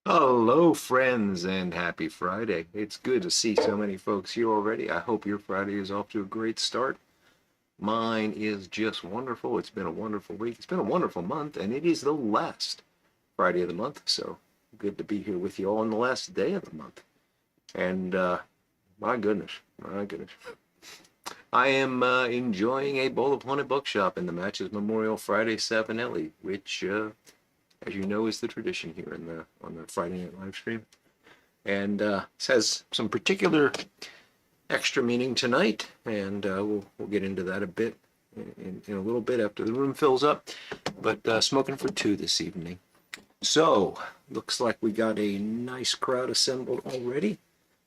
Hello, friends, and happy Friday. It's good to see so many folks here already. I hope your Friday is off to a great start. Mine is just wonderful. It's been a wonderful week. It's been a wonderful month, and it is the last Friday of the month. So good to be here with you all on the last day of the month. And my goodness, my goodness. I am enjoying a bowl of Haunted Bookshop in the Matches Memorial Friday Savinelli, which, as you know, is the tradition here in the on the Friday night live stream. And this has some particular extra meaning tonight, and we'll get into that a bit in a little bit after the room fills up. But smoking for two this evening. So looks like we got a nice crowd assembled already.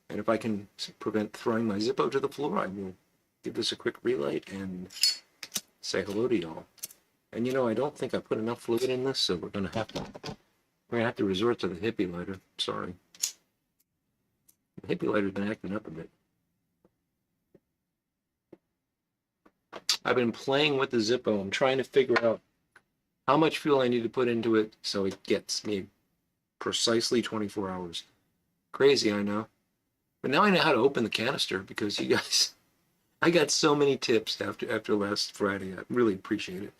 And if I can prevent throwing my Zippo to the floor, I will give this a quick relight and say hello to y'all. And you know, I don't think I put enough fluid in this, so we're gonna have to resort to the hippie lighter. Sorry. The hippie lighter's been acting up a bit. I've been playing with the Zippo. I'm trying to figure out how much fuel I need to put into it so it gets me precisely 24 hours. Crazy, I know. But now I know how to open the canister because you guys, I got so many tips after last Friday. I really appreciate it.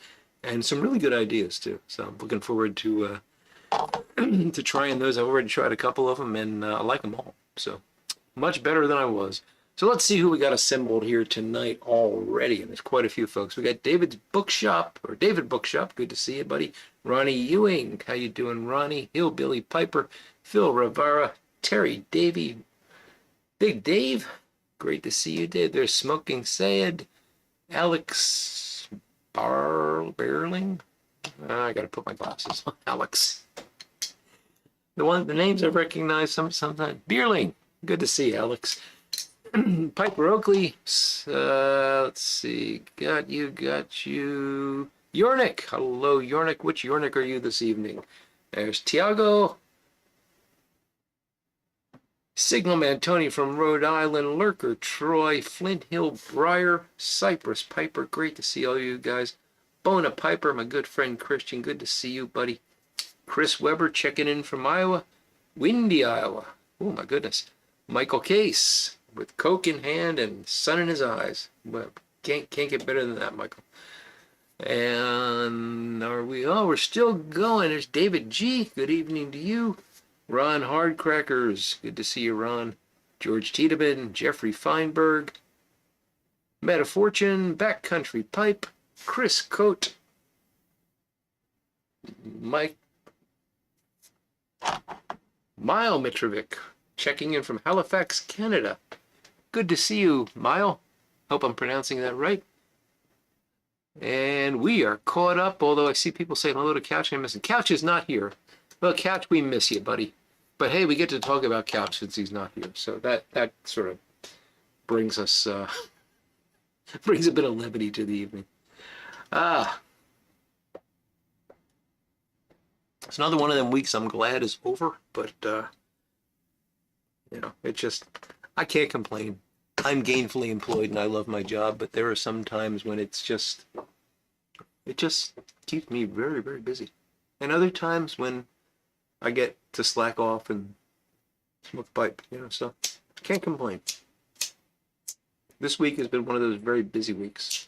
And some really good ideas too. So I'm looking forward to to trying those. I've already tried a couple of them and I like them all. So much better than I was. So let's see who we got assembled here tonight already. And there's quite a few folks. We got David Bookshop. Good to see you, buddy. Ronnie Ewing. How you doing, Ronnie? Hillbilly Piper. Phil Rivera. Terry Davey. Big Dave. Great to see you, Dave. There's Smoking Sayed. Alex Barling. I got to put my glasses on. Alex. The names I recognize sometimes. Beerling. Good to see you, Alex. Piper Oakley, let's see, got you. Yornik, hello Yornik, which Yornik are you this evening? There's Tiago, Signalman Tony from Rhode Island, Lurker, Troy, Flint Hill, Briar, Cypress, Piper, great to see all you guys. Bona Piper, my good friend Christian, good to see you, buddy. Chris Weber checking in from Iowa, windy Iowa, oh my goodness. Michael Case, with Coke in hand and sun in his eyes. Well, can't get better than that, Michael. And we're still going. There's David G. Good evening to you. Ron Hardcrackers. Good to see you, Ron. George Tiedemann, Jeffrey Feinberg. Metafortune, Backcountry Pipe, Chris Coate, Mike Mile Mitrovic, checking in from Halifax, Canada. Good to see you, Mile. Hope I'm pronouncing that right. And we are caught up, although I see people saying hello to Couch. I'm missing. Couch is not here. Well, Couch, we miss you, buddy. But hey, we get to talk about Couch since he's not here. So that sort of brings us, brings a bit of levity to the evening. It's another one of them weeks I'm glad is over, but, you know, I can't complain. I'm gainfully employed and I love my job, but there are some times when it just keeps me very, very busy. And other times when I get to slack off and smoke a pipe, you know, so can't complain. This week has been one of those very busy weeks.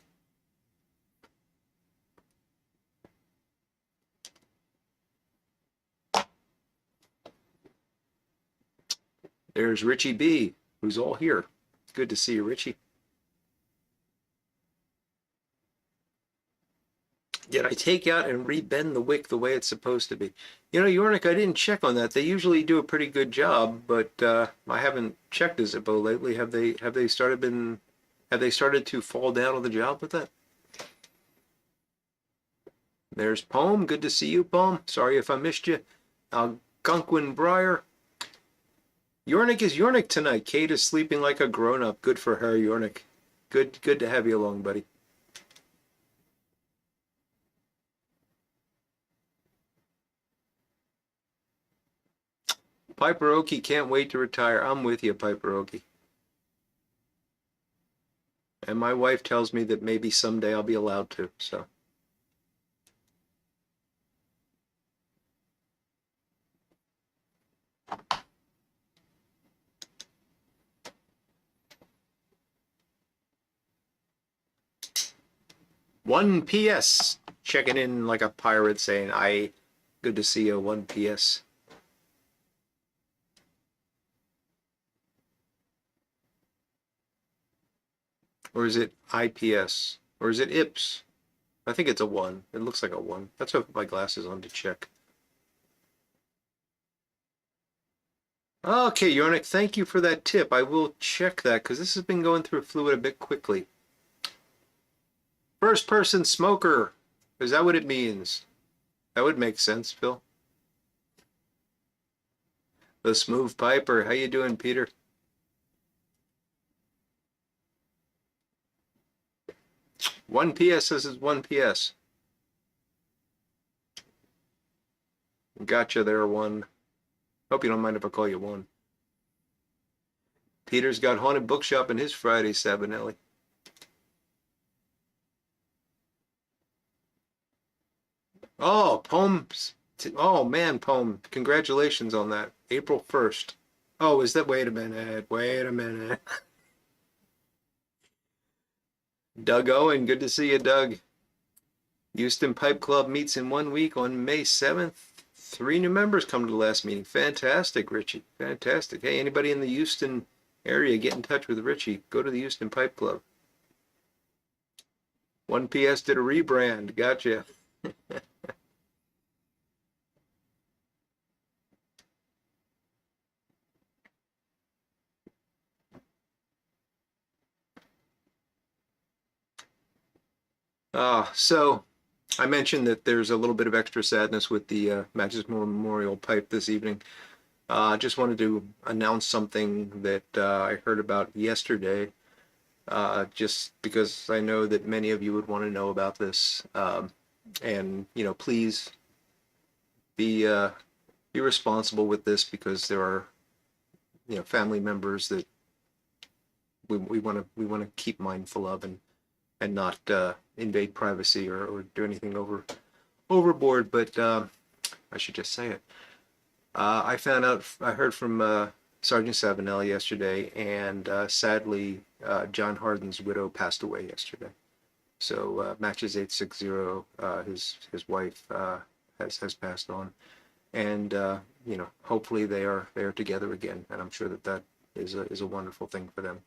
There's Richie B, who's all here. Good to see you, Richie. Did I take out and rebend the wick the way it's supposed to be? You know, Yornik, I didn't check on that. They usually do a pretty good job, but I haven't checked the Zippo lately. Have they started to fall down on the job with that? There's Poem. Good to see you, Poem. Sorry if I missed you. Algonquin Briar. Yornik is Yornik tonight. Kate is sleeping like a grown-up. Good for her, Yornik. Good to have you along, buddy. Piper Okie can't wait to retire. I'm with you, Piper Okie. And my wife tells me that maybe someday I'll be allowed to, so. One PS. Checking in like a pirate saying, I, good to see you, one PS. Or is it IPS? Or is it IPS? I think it's a one. It looks like a one. That's what my glasses on to check. Okay, Yornik, thank you for that tip. I will check that because this has been going through fluid a bit quickly. First person smoker. Is that what it means? That would make sense, Phil. The smooth piper. How you doing, Peter? One PS. This is one PS. Gotcha there, one. Hope you don't mind if I call you one. Peter's got Haunted Bookshop in his Friday, Sabanelli. Oh, poems. Oh, man, poem. Congratulations on that. April 1st. Oh, is that? Wait a minute. Wait a minute. Doug Owen. Good to see you, Doug. Houston Pipe Club meets in 1 week on May 7th. 3 new members come to the last meeting. Fantastic, Richie. Fantastic. Hey, anybody in the Houston area, get in touch with Richie. Go to the Houston Pipe Club. 1PS did a rebrand. Gotcha. So I mentioned that there's a little bit of extra sadness with the Matches Memorial Pipe this evening. I just wanted to announce something that I heard about yesterday, just because I know that many of you would want to know about this. And, please be responsible with this because there are, family members that we want to keep mindful of and not invade privacy or do anything overboard. But I should just say it. I heard from Sergeant Savinelli yesterday, and sadly, John Harden's widow passed away yesterday. So Matches 860, his wife has passed on, and hopefully they are together again, and I'm sure that is a wonderful thing for them.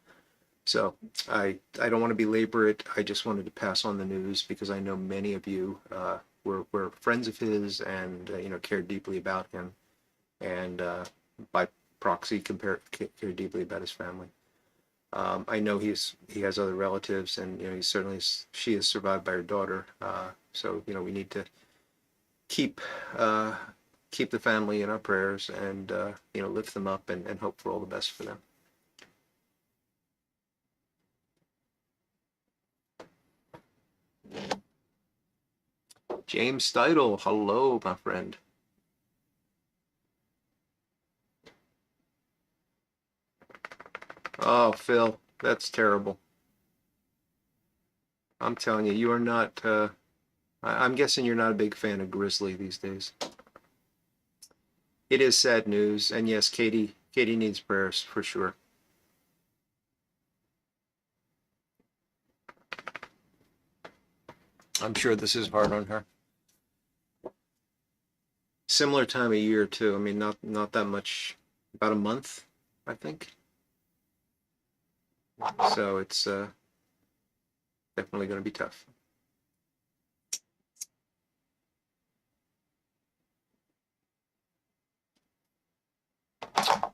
So I don't want to belabor it. I just wanted to pass on the news because I know many of you were friends of his and cared deeply about him, and by proxy cared deeply about his family. I know he has other relatives, and she is survived by her daughter. So we need to keep the family in our prayers and lift them up and hope for all the best for them. James Steidel, hello, my friend. Oh, Phil, that's terrible. I'm telling you, you are not. I'm guessing you're not a big fan of Grizzly these days. It is sad news, and yes, Katie needs prayers for sure. I'm sure this is hard on her. Similar time of year too. I mean, not that much. About a month, I think. So it's definitely going to be tough.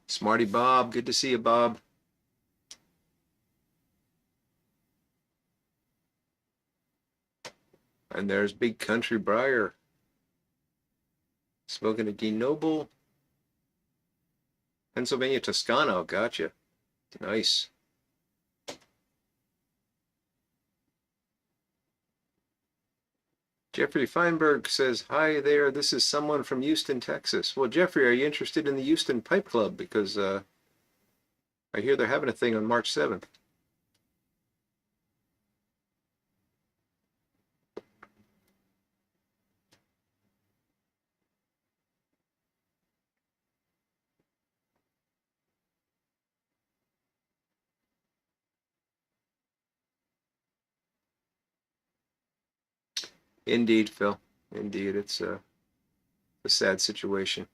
Smarty Bob, good to see you, Bob. And there's Big Country Briar. Smoking a D Noble. Pennsylvania Toscano, gotcha. Nice. Jeffrey Feinberg says, hi there, this is someone from Houston, Texas. Well, Jeffrey, are you interested in the Houston Pipe Club? Because I hear they're having a thing on March 7th. Indeed, Phil. Indeed, it's a sad situation.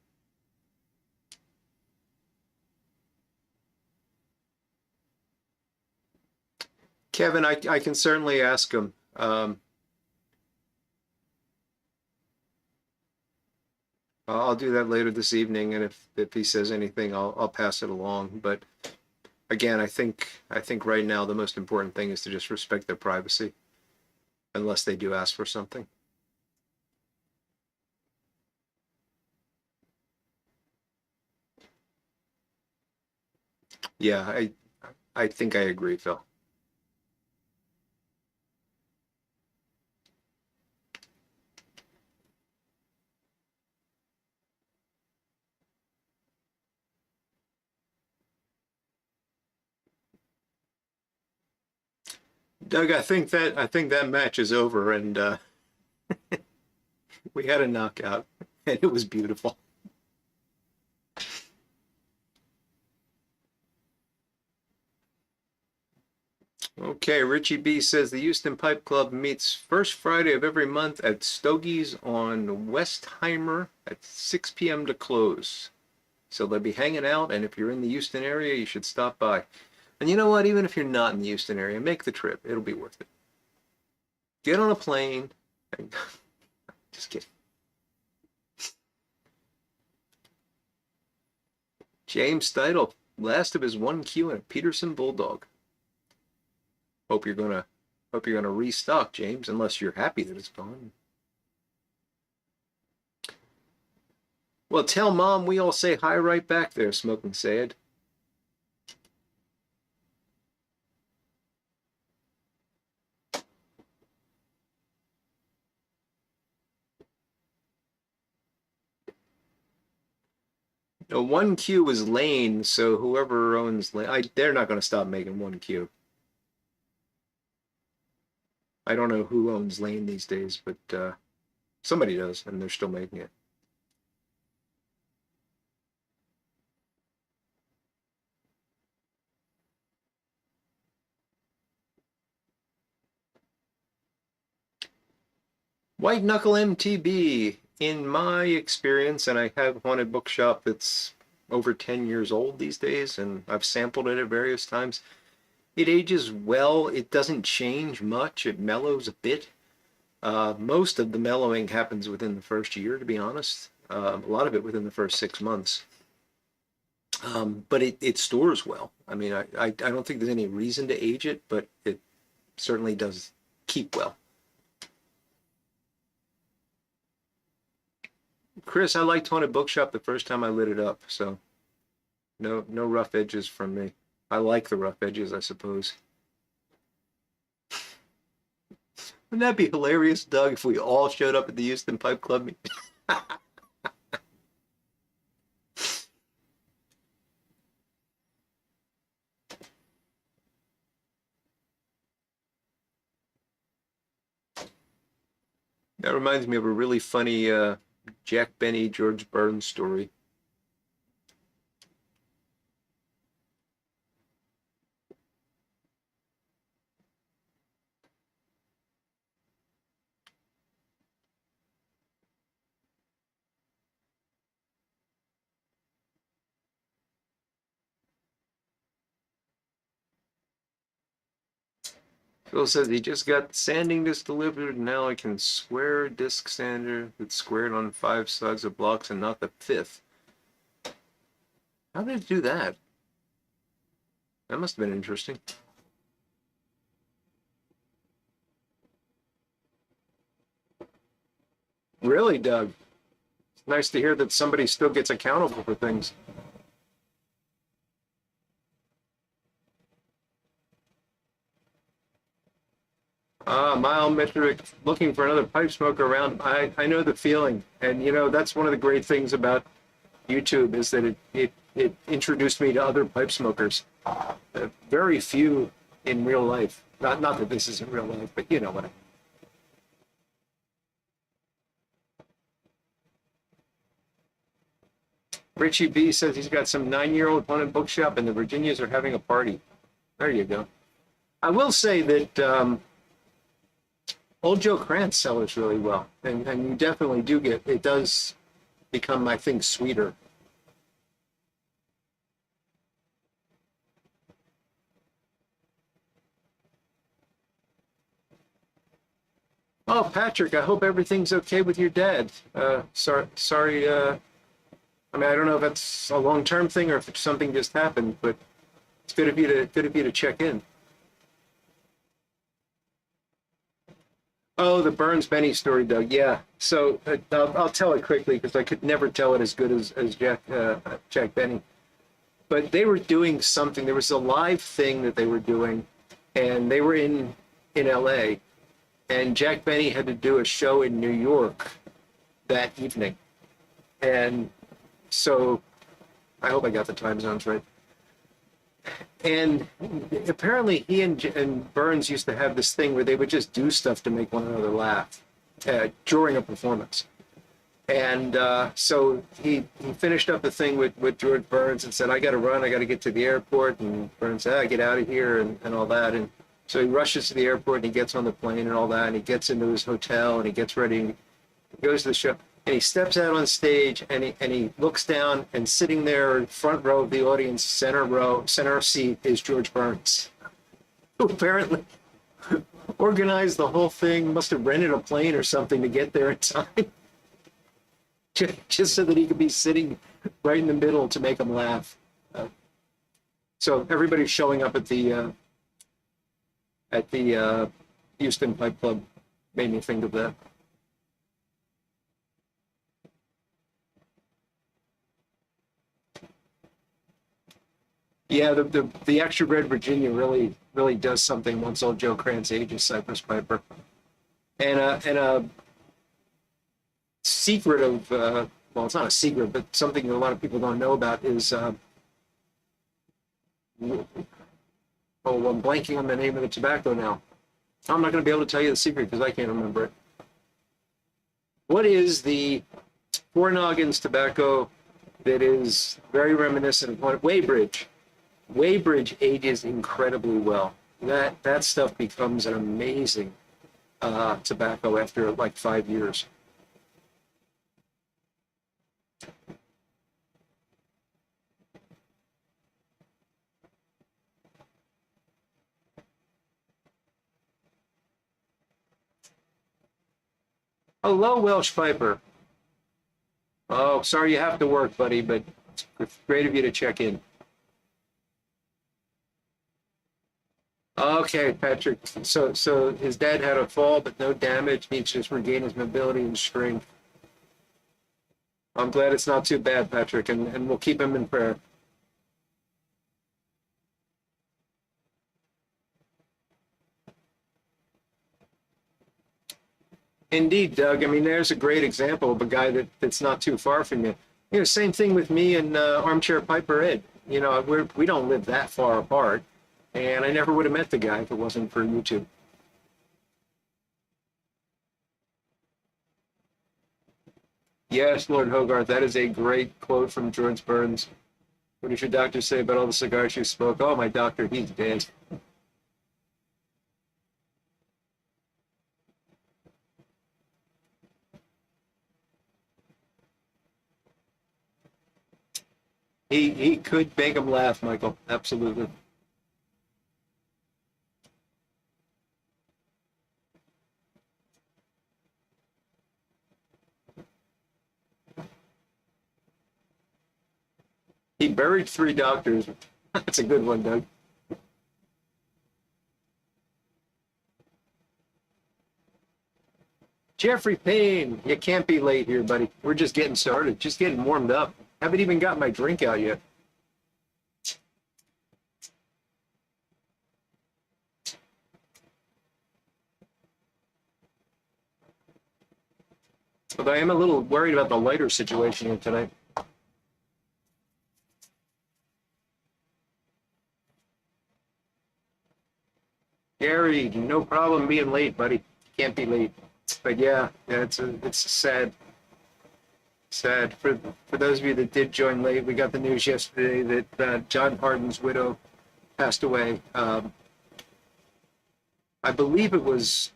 Kevin, I can certainly ask him. I'll do that later this evening, and if he says anything, I'll pass it along. But again, I think right now the most important thing is to just respect their privacy, unless they do ask for something. Yeah, I think I agree, Phil. Doug, I think that match is over, and we had a knockout, and it was beautiful. Okay, Richie B says the Houston Pipe Club meets first Friday of every month at Stogie's on Westheimer at 6 p.m. to close. So they'll be hanging out, and if you're in the Houston area, you should stop by. And you know what? Even if you're not in the Houston area, make the trip. It'll be worth it. Get on a plane. Just kidding. James Steidel, last of his 1Q and a Peterson Bulldog. Hope you're gonna restock, James, unless you're happy that it's gone. Well, tell Mom we all say hi right back there, Smoking Sad. No, 1Q is Lane, so whoever owns Lane, they're not going to stop making 1Q. I don't know who owns Lane these days, but somebody does, and they're still making it. White Knuckle MTB, in my experience, and I have Haunted Bookshop that's over 10 years old these days, and I've sampled it at various times. It ages well. It doesn't change much. It mellows a bit. Most of the mellowing happens within the first year, to be honest. A lot of it within the first 6 months. But it stores well. I mean, I don't think there's any reason to age it, but it certainly does keep well. Chris, I liked Haunted Bookshop the first time I lit it up, so no rough edges from me. I like the rough edges, I suppose. Wouldn't that be hilarious, Doug, if we all showed up at the Houston Pipe Club meeting? That reminds me of a really funny Jack Benny, George Burns story. Phil says he just got sanding disc delivered, and now I can square disc sander that's squared on 5 sides of blocks and not the fifth. How did it do that? That must have been interesting. Really, Doug? It's nice to hear that somebody still gets accountable for things. Mile metric, looking for another pipe smoker around. I know the feeling, and you know that's one of the great things about YouTube is that it introduced me to other pipe smokers. Very few in real life. Not that this isn't real life, but you know what I mean. Richie B says he's got some 9-year-old Haunted Bookshop, and the Virginias are having a party. There you go. I will say that Old Joe Krantz sellers really well, and you definitely do get it. Does become, I think, sweeter. Oh, Patrick, I hope everything's okay with your dad. Sorry. I mean, I don't know if that's a long-term thing or if something just happened, but it's good of you to check in. Oh, the Burns Benny story, Doug. Yeah. So I'll tell it quickly because I could never tell it as good as Jack Benny. But they were doing something. There was a live thing that they were doing, and they were in L.A. and Jack Benny had to do a show in New York that evening, and so I hope I got the time zones right. And apparently he and Burns used to have this thing where they would just do stuff to make one another laugh during a performance. And so he finished up the thing with George Burns and said, I got to run, I got to get to the airport. And Burns said, get out of here and all that. And so he rushes to the airport and he gets on the plane and all that. And he gets into his hotel and he gets ready and he goes to the show. And he steps out on stage and he looks down, and sitting there front row of the audience, center seat, is George Burns, who apparently organized the whole thing, must have rented a plane or something to get there in time, just so that he could be sitting right in the middle to make him laugh. So everybody showing up at the Houston Pipe Club made me think of that. Yeah, the extra red Virginia really does something once old Joe Krantz ages Cypress Piper. And a secret of well, it's not a secret, but something that a lot of people don't know about is oh, I'm blanking on the name of the tobacco now. I'm not going to be able to tell you the secret because I can't remember it. What is the Four Noggins tobacco that is very reminiscent of one? Weybridge. Weybridge ages incredibly well. That stuff becomes an amazing tobacco after like 5 years. Hello, Welsh Piper. Oh, sorry you have to work, buddy, but it's great of you to check in. Okay, Patrick. So his dad had a fall, but no damage. Needs to just regain his mobility and strength. I'm glad it's not too bad, Patrick, and we'll keep him in prayer. Indeed, Doug. I mean, there's a great example of a guy that's not too far from you. You know, same thing with me and Armchair Piper Ed. You know, we don't live that far apart, and I never would have met the guy if it wasn't for YouTube. Yes, Lord Hogarth, that is a great quote from George Burns. What does your doctor say about all the cigars you smoke? Oh, my doctor, he's dead. He could make him laugh, Michael. Absolutely. He buried 3 doctors. That's a good one, Doug. Jeffrey Payne, you can't be late here, buddy. We're just getting started, just getting warmed up. Haven't even got my drink out yet. But I am a little worried about the lighter situation here tonight. Gary, no problem being late, buddy. Can't be late. But yeah, it's sad for those of you that did join late. We got the news yesterday that John Harden's widow passed away. I believe it was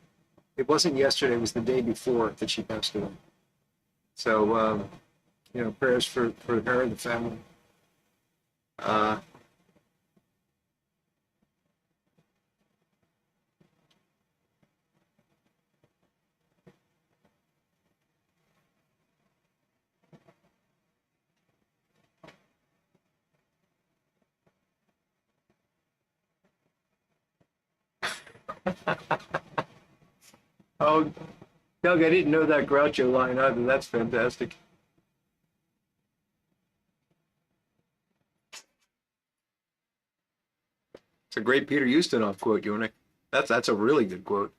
It wasn't yesterday, it was the day before that she passed away. So, prayers for her and the family. Uh, oh, Doug, I didn't know that Groucho line either. That's fantastic. It's a great Peter Ustinov quote, Yonick. That's a really good quote.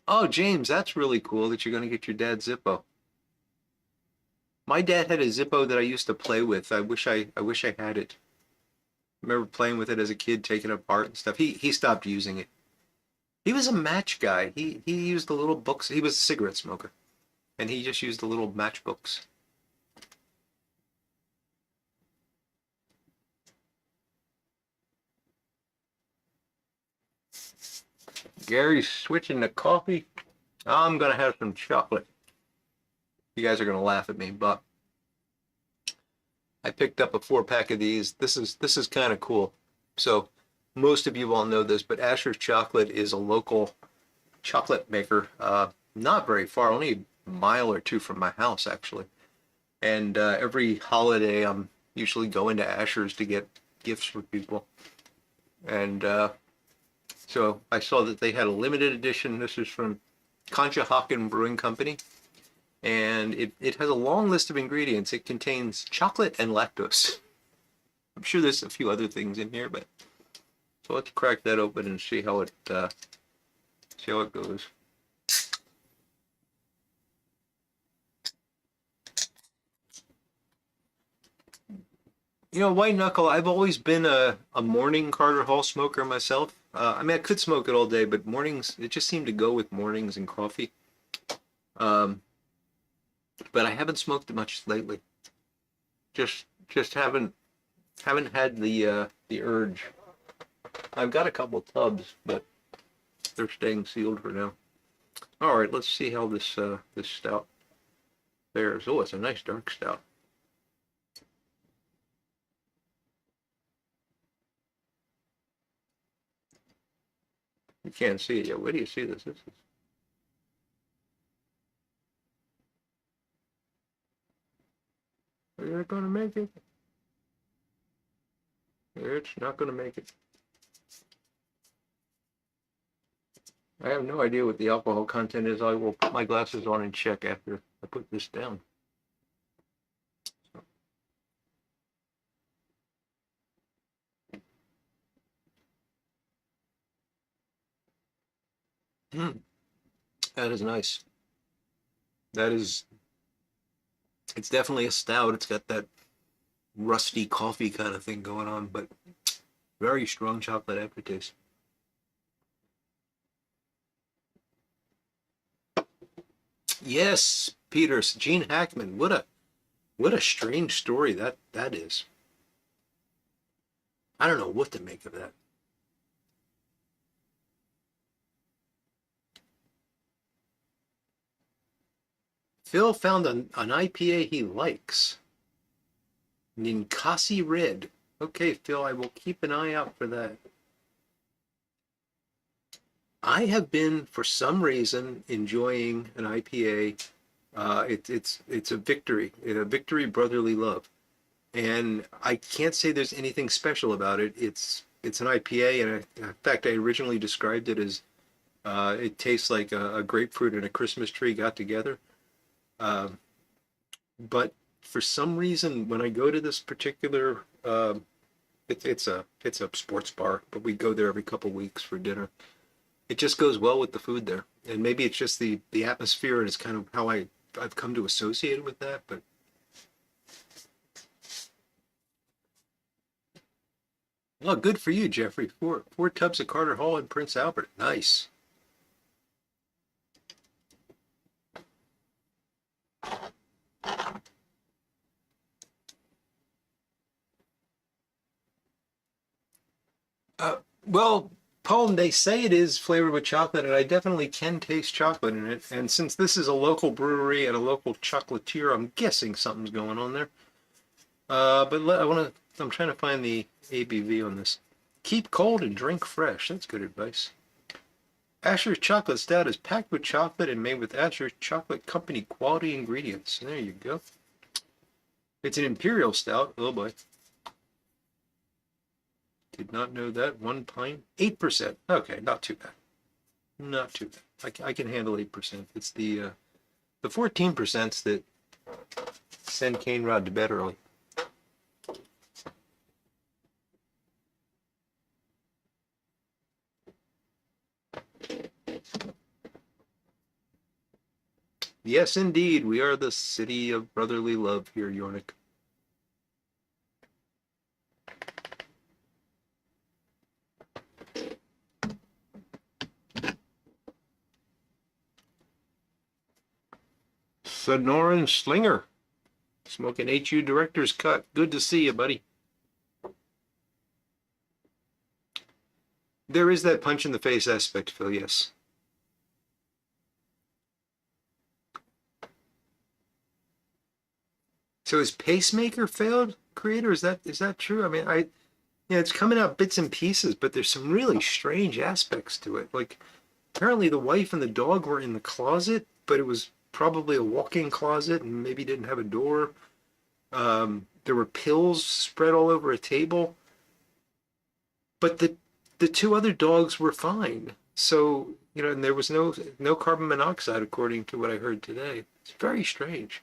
Oh, James, that's really cool that you're going to get your dad Zippo. My dad had a Zippo that I used to play with. I wish I had it. I remember playing with it as a kid, taking it apart and stuff. He stopped using it. He was a match guy. He used the little books. He was a cigarette smoker, and he just used the little matchbooks. Gary's switching to coffee. I'm gonna have some chocolate. You guys are gonna laugh at me, but I picked up a 4 pack of these. This is kind of cool. So most of you all know this, but Asher's Chocolate is a local chocolate maker, not very far, only a mile or two from my house actually. And every holiday, I'm usually going to Asher's to get gifts for people. And so I saw that they had a limited edition. This is from Conshohocken Brewing Company. And it has a long list of ingredients. It contains chocolate and lactose. I'm sure there's a few other things in here, but so let's crack that open and see how it goes. White knuckle, I've always been a morning Carter Hall smoker myself. I mean, I could smoke it all day, but mornings, it just seemed to go with mornings and coffee. Um, but I haven't smoked it much lately. Just haven't had the urge. I've got a couple tubs, but they're staying sealed for now. All right, let's see how this stout fares. Oh, it's a nice dark stout. You can't see it yet. Where do you see this? Are you not going to make it? It's not going to make it. I have no idea what the alcohol content is. I will put my glasses on and check after I put this down. That is nice. It's definitely a stout. It's got that rusty coffee kind of thing going on, but very strong chocolate aftertaste. Yes, Peters, Gene Hackman. What a strange story that is. I don't know what to make of that. Phil found an IPA he likes. Ninkasi Red. Okay, Phil, I will keep an eye out for that. I have been, for some reason, enjoying an IPA. It's a victory brotherly love, and I can't say there's anything special about it. It's an IPA, and in fact, I originally described it as it tastes like a grapefruit and a Christmas tree got together. Uh, but for some reason, when I go to this particular, it's a sports bar, but we go there every couple weeks for dinner. It just goes well with the food there, and maybe it's just the atmosphere, and it's kind of how I've come to associate it with that. But well, good for you, Jeffrey. Four tubs of Carter Hall in Prince Albert. Nice. Uh, well, Poem, they say it is flavored with chocolate, and I definitely can taste chocolate in it. And since this is a local brewery and a local chocolatier, I'm guessing something's going on there. I'm trying to find the ABV on this. Keep cold and drink fresh. That's good advice. Asher's Chocolate Stout is packed with chocolate and made with Asher's Chocolate Company quality ingredients. There you go. It's an imperial stout. Oh boy. Did not know that. 1 pint, 8%. Okay, not too bad. Not too bad. I can handle 8%. It's the 14% that send CaneRod to bed early. Yes, indeed. We are the city of brotherly love here, Yornik. Sonoran Slinger. Smoking HU Director's Cut. Good to see you, buddy. There is that punch in the face aspect, Phil, yes. So his pacemaker failed, creator? Is that true? I mean, yeah, it's coming out bits and pieces, but there's some really strange aspects to it. Like apparently the wife and the dog were in the closet, but it was probably a walk-in closet and maybe didn't have a door. There were pills spread all over a table, but the two other dogs were fine. So, and there was no carbon monoxide according to what I heard today. It's very strange.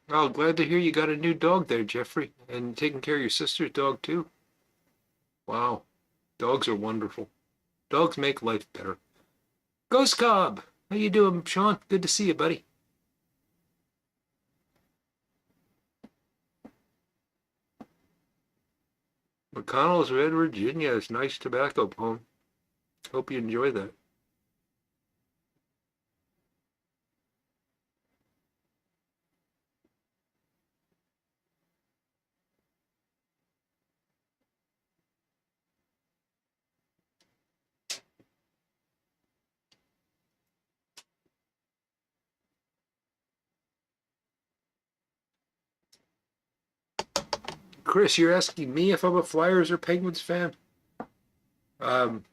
Oh, glad to hear you got a new dog there, Jeffrey, and taking care of your sister's dog too. Wow, dogs are wonderful. Dogs make life better. Ghost Cobb, how you doing, Sean? Good to see you, buddy. McConnell's Red Virginia is nice tobacco, Poem. Hope you enjoy that. Chris, you're asking me if I'm a Flyers or Penguins fan? Um,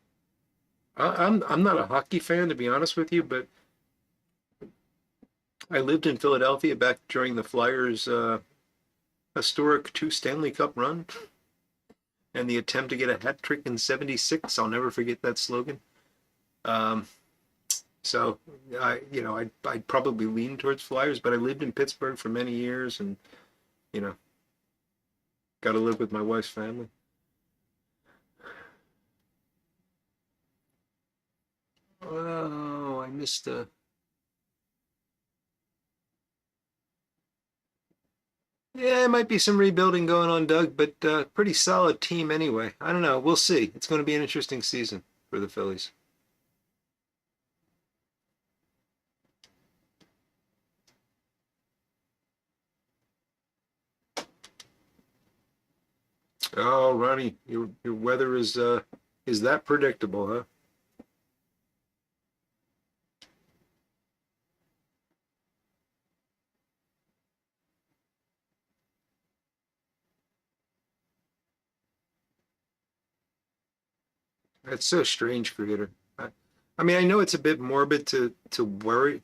I'm not a hockey fan to be honest with you, but I lived in Philadelphia back during the Flyers' historic two Stanley Cup run and the attempt to get a hat trick in '76. I'll never forget that slogan. Um, so I'd probably lean towards Flyers, but I lived in Pittsburgh for many years, and you know, got to live with my wife's family. Oh, I missed a. Yeah, it might be some rebuilding going on, Doug, but pretty solid team anyway. I don't know. We'll see. It's going to be an interesting season for the Phillies. Oh, Ronnie, your weather is that predictable, huh? That's so strange, Creator. I mean, I know it's a bit morbid to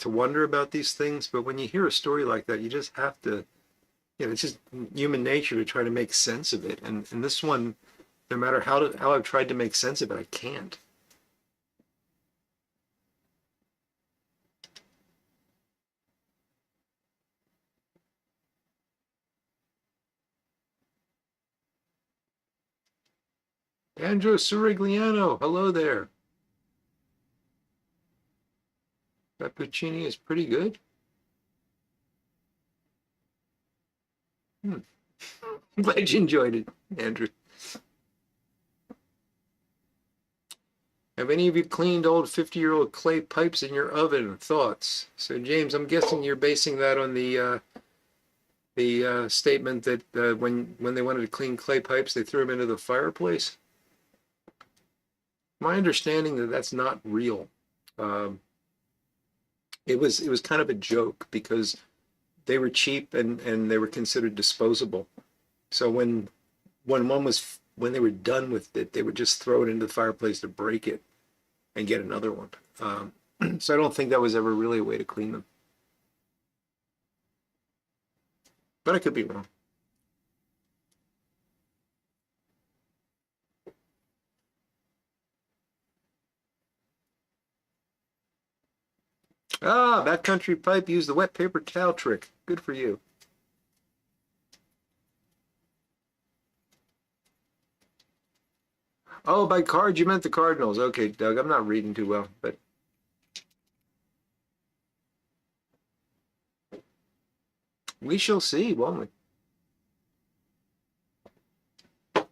wonder about these things, but when you hear a story like that, you just have to, it's just human nature to try to make sense of it. And this one, no matter how I've tried to make sense of it, I can't. Andrew Surigliano, hello there. Fettuccine is pretty good. Hmm. I'm glad you enjoyed it, Andrew. Have any of you cleaned old 50-year-old clay pipes in your oven? Thoughts? So James, I'm guessing you're basing that on the statement that when they wanted to clean clay pipes, they threw them into the fireplace. My understanding that that's not real. Um, it was kind of a joke because they were cheap and they were considered disposable. So when they were done with it, they would just throw it into the fireplace to break it and get another one. So I don't think that was ever really a way to clean them. But I could be wrong. Ah, Backcountry Pipe used the wet paper towel trick. Good for you. Oh, by cards, you meant the Cardinals. Okay, Doug, I'm not reading too well, but we shall see, won't we?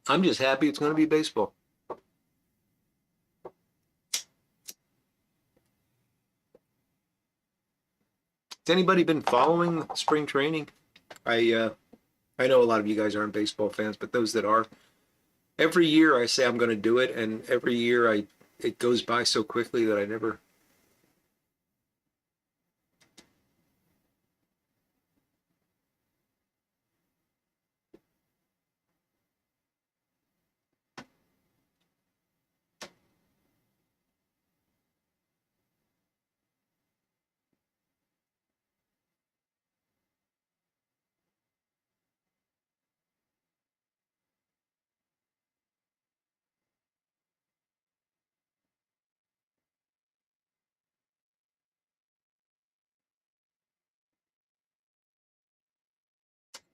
I'm just happy it's going to be baseball. Has anybody been following spring training? I know a lot of you guys aren't baseball fans, but those that are, every year I say I'm going to do it, and every year it goes by so quickly that I never.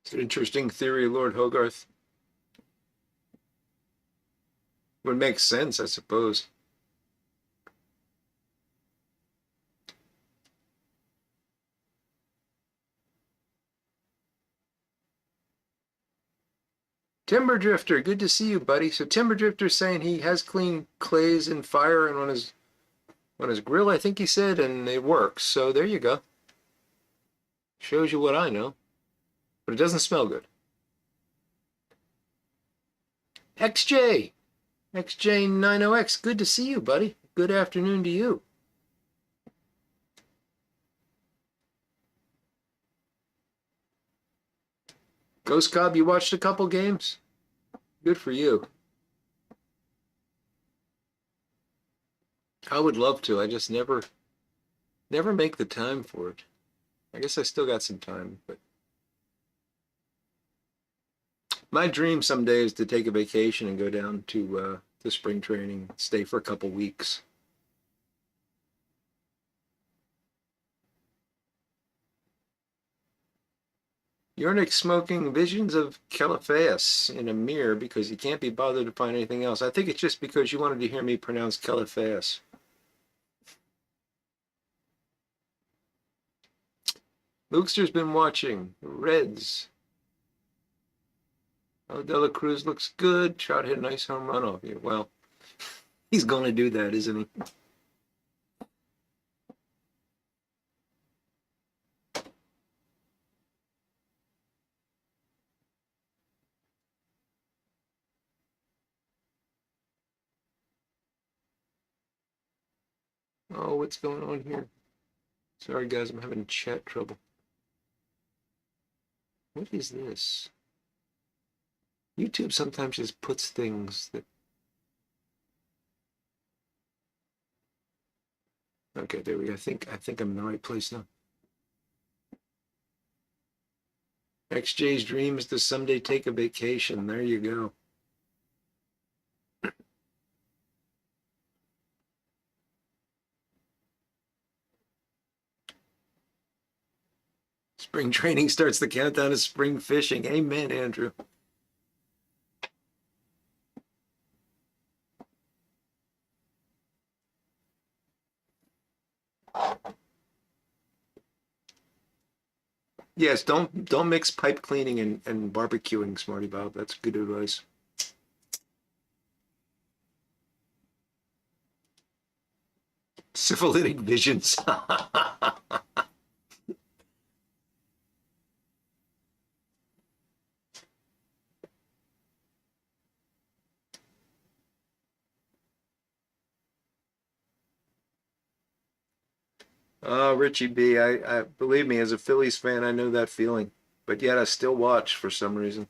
It's an interesting theory, Lord Hogarth. Would make sense, I suppose. Timber Drifter, good to see you, buddy. So Timber Drifter's saying he has clean clays and fire and on his grill, I think he said, and it works. So there you go. Shows you what I know. But it doesn't smell good. XJ, XJ90X, good to see you, buddy. Good afternoon to you. Ghost Cobb, you watched a couple games? Good for you. I would love to. I just never make the time for it. I guess I still got some time, but my dream someday is to take a vacation and go down to spring training, stay for a couple weeks. Urnick smoking visions of Caliphas in a mirror because you can't be bothered to find anything else. I think it's just because you wanted to hear me pronounce Caliphas. Lukester's been watching. Reds. Oh, Dela Cruz looks good. Trout hit a nice home run off you. Well, he's going to do that, isn't he? Oh, what's going on here? Sorry, guys, I'm having chat trouble. What is this? YouTube sometimes just puts things that... Okay, there we go. I think I'm in the right place now. XJ's dream is to someday take a vacation. There you go. Spring training starts the countdown to spring fishing. Amen, Andrew. Yes, don't mix pipe cleaning and barbecuing, Smarty Bob. That's good advice. Syphilitic visions. Oh, Richie B, I believe me, as a Phillies fan, I know that feeling. But yet I still watch for some reason.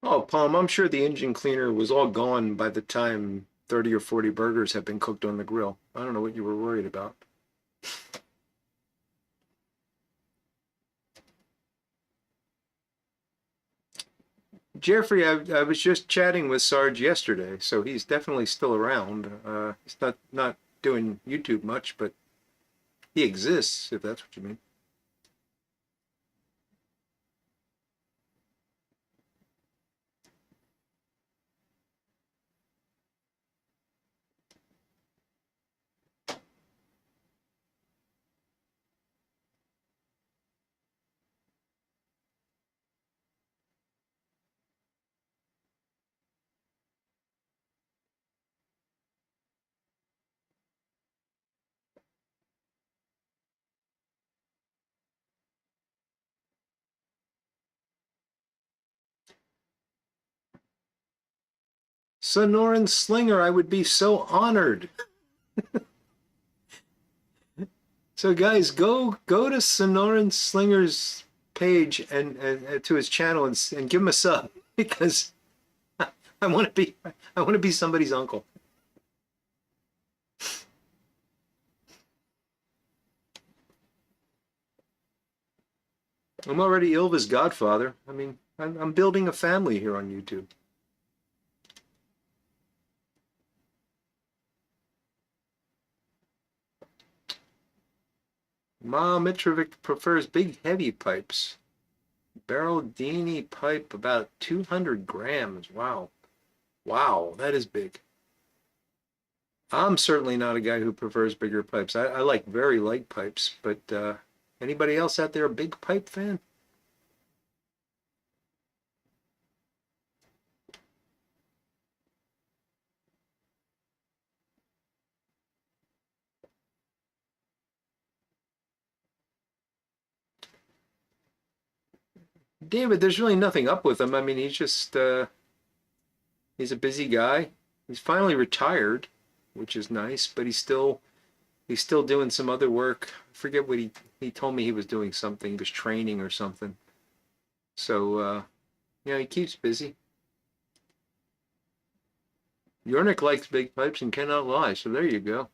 Oh, Palm, I'm sure the engine cleaner was all gone by the time 30 or 40 burgers had been cooked on the grill. I don't know what you were worried about. Jeffrey, I was just chatting with Sarge yesterday, so he's definitely still around. He's not doing YouTube much, but he exists, if that's what you mean. Sonoran Slinger, I would be so honored. So guys, go to Sonoran Slinger's page and to his channel and give him a sub because I want to be somebody's uncle. I'm already Ilva's godfather. I mean, I'm building a family here on YouTube. Ma Mitrovic prefers big heavy pipes. Barrel pipe about 200 grams. Wow. Wow, that is big. I'm certainly not a guy who prefers bigger pipes. I like very light pipes, but anybody else out there a big pipe fan? David, there's really nothing up with him. I mean, he's a busy guy. He's finally retired, which is nice, but he's still doing some other work. I forget what he told me he was doing something. He was training or something. So yeah, he keeps busy. Yornik likes big pipes and cannot lie. So there you go.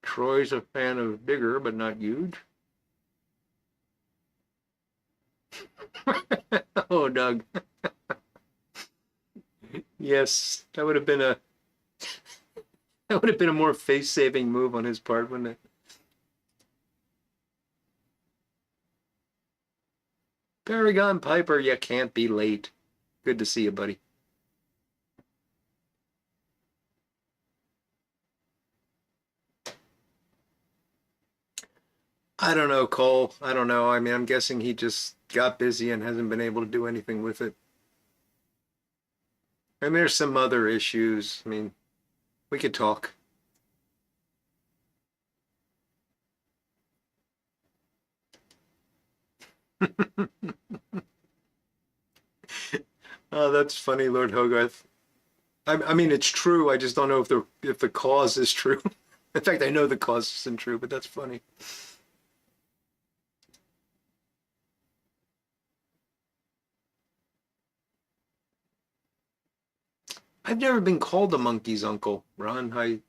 Troy's a fan of bigger, but not huge. Oh, Doug. Yes, that would have been a more face-saving move on his part, wouldn't it? Paragon Piper, you can't be late. Good to see you, buddy. I don't know, Cole. I don't know. I mean, I'm guessing he just got busy and hasn't been able to do anything with it. And there's some other issues. I mean, we could talk. Oh, that's funny, Lord Hogarth. I mean, it's true. I just don't know if the cause is true. In fact, I know the cause isn't true, but that's funny. I've never been called a monkey's uncle, Ron.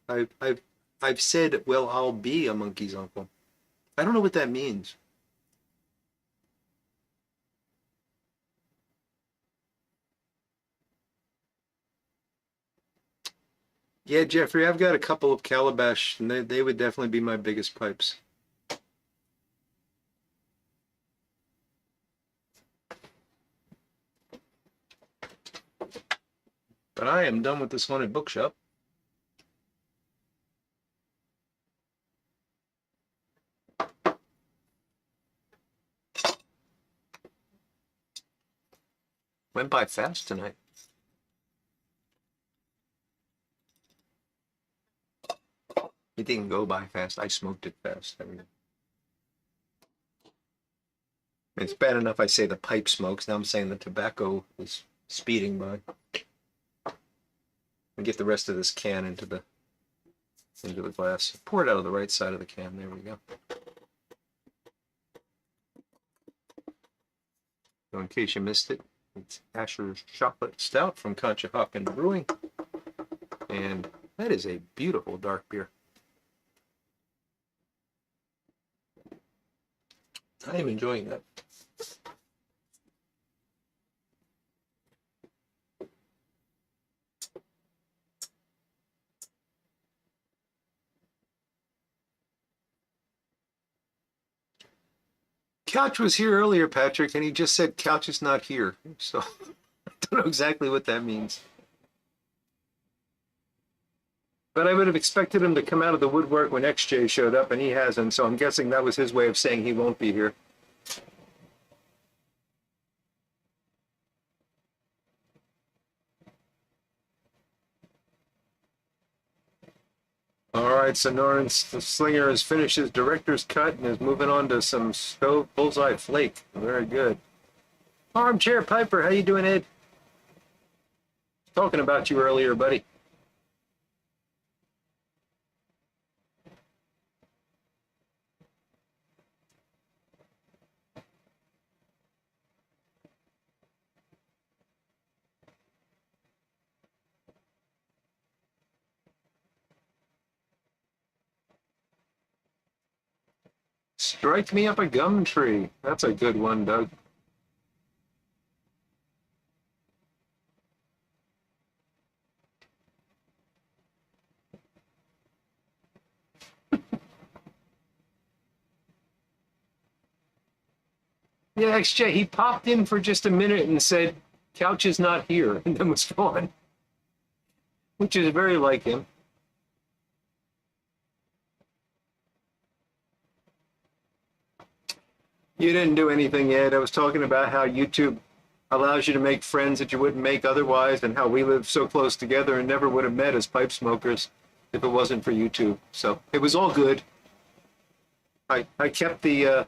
I've said, well, I'll be a monkey's uncle. I don't know what that means. Yeah, Jeffrey, I've got a couple of calabash, and they would definitely be my biggest pipes. But I am done with this haunted bookshop. Went by fast tonight. It didn't go by fast. I smoked it fast. I mean, it's bad enough I say the pipe smokes. Now I'm saying the tobacco is speeding by. And get the rest of this can into the glass. Pour it out of the right side of the can. There we go. So in case you missed it, it's Asher's Chocolate Stout from Conshohocken Brewing. And that is a beautiful dark beer. I am enjoying that. Couch was here earlier, Patrick, and he just said Couch is not here. So I don't know exactly what that means. But I would have expected him to come out of the woodwork when XJ showed up, and he hasn't. So I'm guessing that was his way of saying he won't be here. All right, so Norrance, the Slinger has finished his director's cut and is moving on to some stove bullseye flake. Very good. Armchair Piper, how you doing, Ed? Talking about you earlier, buddy. Strike me up a gum tree. That's a good one, Doug. Yeah, XJ, he popped in for just a minute and said, Couch is not here, and then was gone, which is very like him. You didn't do anything yet. I was talking about how YouTube allows you to make friends that you wouldn't make otherwise, and how we live so close together and never would have met as pipe smokers if it wasn't for YouTube. So it was all good. I kept the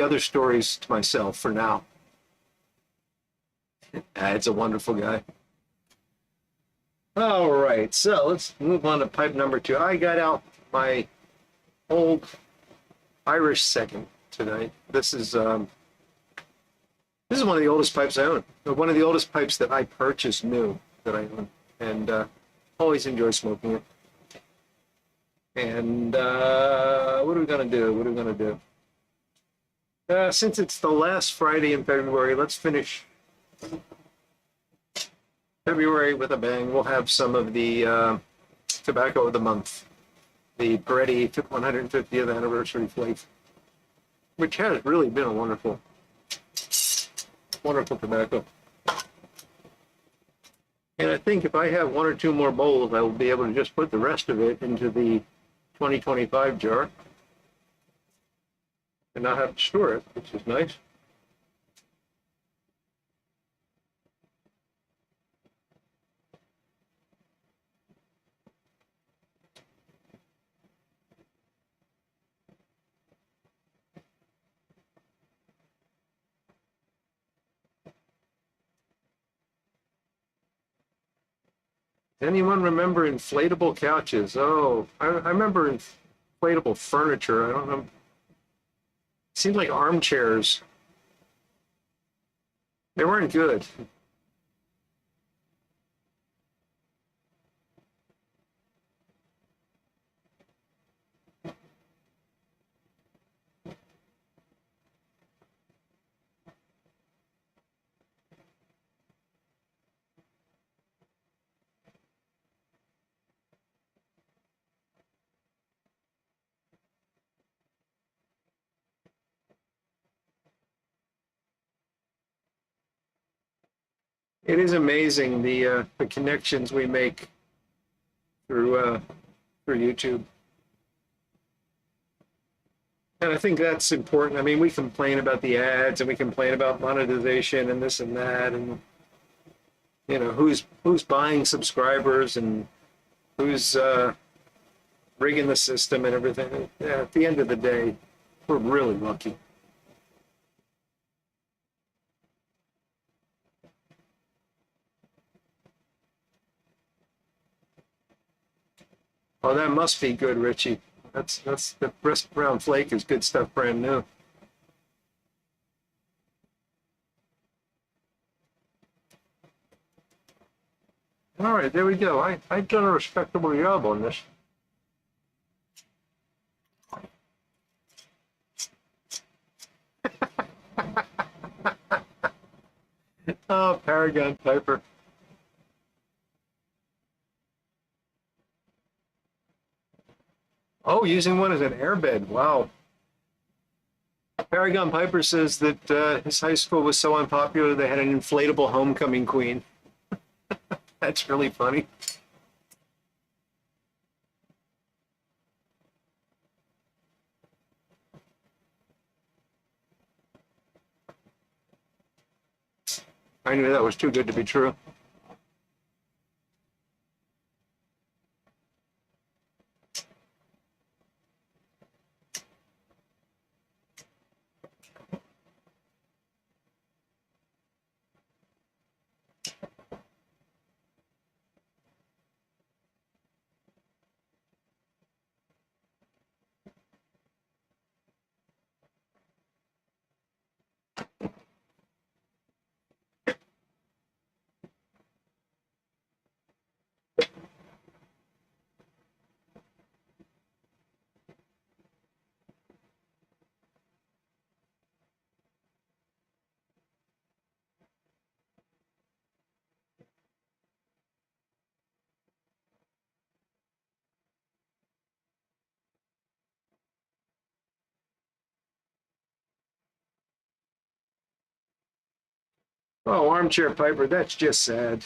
other stories to myself for now. It's a wonderful guy. All right, so let's move on to pipe number 2. I got out my old Irish second tonight. This is one of the oldest pipes I own. One of the oldest pipes that I purchased new that I own, and always enjoy smoking it. And what are we gonna do? What are we gonna do? Since it's the last Friday in February, let's finish February with a bang. We'll have some of the tobacco of the month, the Peretti 150th anniversary flake, which has really been a wonderful tobacco. And I think if I have 1 or 2 more bowls, I will be able to just put the rest of it into the 2025 jar and not have to store it, which is nice. Anyone remember inflatable couches? Oh, I remember inflatable furniture. I don't know. It seemed like armchairs. They weren't good. It is amazing the connections we make through through YouTube. And I think that's important. I mean, we complain about the ads and we complain about monetization and this and that, and who's buying subscribers and who's rigging the system and everything. Yeah, at the end of the day, we're really lucky. Oh, that must be good, Richie. That's the crisp brown flake is good stuff, brand new. All right, there we go. I've done a respectable job on this. Oh, Paragon Piper. Oh, using one as an airbed. Wow. Paragon Piper says that his high school was so unpopular they had an inflatable homecoming queen. That's really funny. I knew that was too good to be true. Oh, armchair Piper, that's just sad.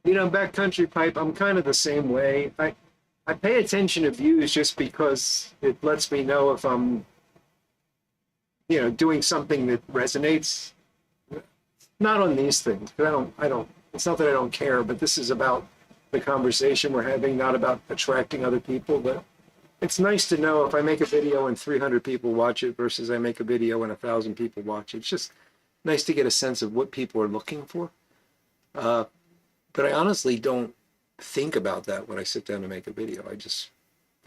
Backcountry Pipe, I'm kind of the same way. I pay attention to views just because it lets me know if I'm, doing something that resonates. Not on these things, but I don't, it's not that I don't care, but this is about the conversation we're having, not about attracting other people. But it's nice to know if I make a video and 300 people watch it versus I make a video and 1,000 people watch it. It's just nice to get a sense of what people are looking for. But I honestly don't think about that when I sit down to make a video. I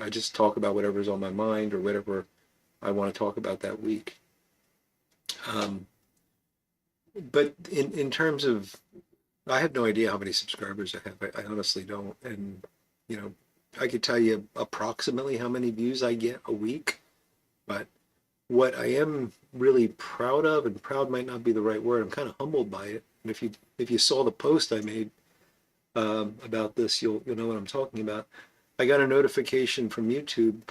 just talk about whatever's on my mind or whatever I want to talk about that week. But in terms of, I have no idea how many subscribers I have. I honestly don't. And, I could tell you approximately how many views I get a week. But what I am really proud of, and proud might not be the right word, I'm kind of humbled by it. And if you saw the post I made about this, you'll know what I'm talking about. I got a notification from YouTube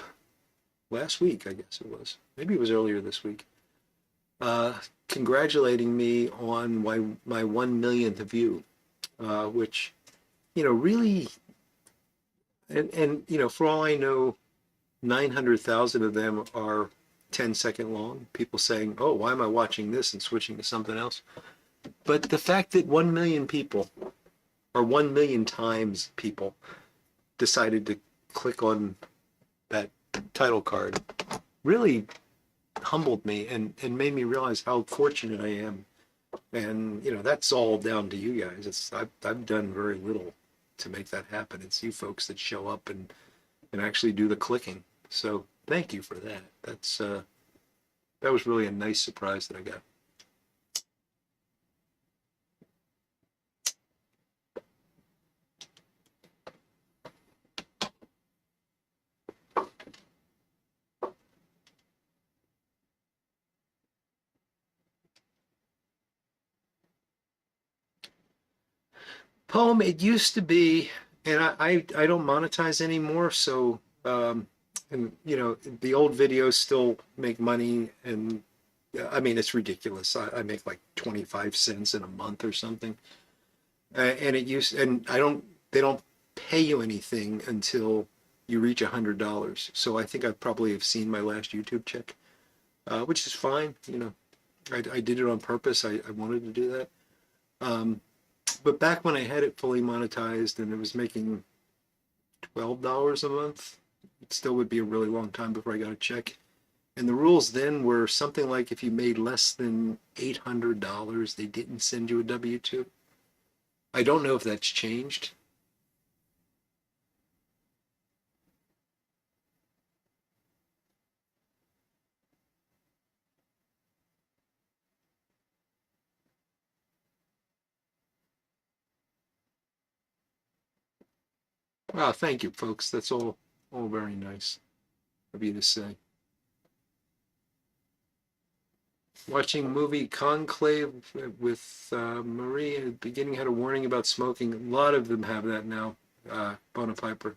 last week, I guess it was. Maybe it was earlier this week. Congratulating me on my 1 millionth view, which, really, and for all I know, 900,000 of them are 10-second long. People saying, oh, why am I watching this and switching to something else? But the fact that 1 million people, or 1 million times people, decided to click on that title card really humbled me and made me realize how fortunate I am. And that's all down to you guys. I've done very little to make that happen. It's you folks that show up and actually do the clicking. So thank you for that. That was really a nice surprise that I got. Poem, it used to be, and I don't monetize anymore, so and you know the old videos still make money, and I mean it's ridiculous. I make like 25 cents in a month or something, and it used and I don't they don't pay you anything until you reach $100. So I think I probably have seen my last YouTube check, which is fine. You know, I did it on purpose. I wanted to do that. Um, but back when I had it fully monetized and it was making $12 a month, it still would be a really long time before I got a check. And the rules then were something like if you made less than $800, they didn't send you a W-2. I don't know if that's changed. Wow, thank you, folks. That's all very nice of you to say. Watching movie Conclave with Marie at the beginning had a warning about smoking. A lot of them have that now. Bona Piper.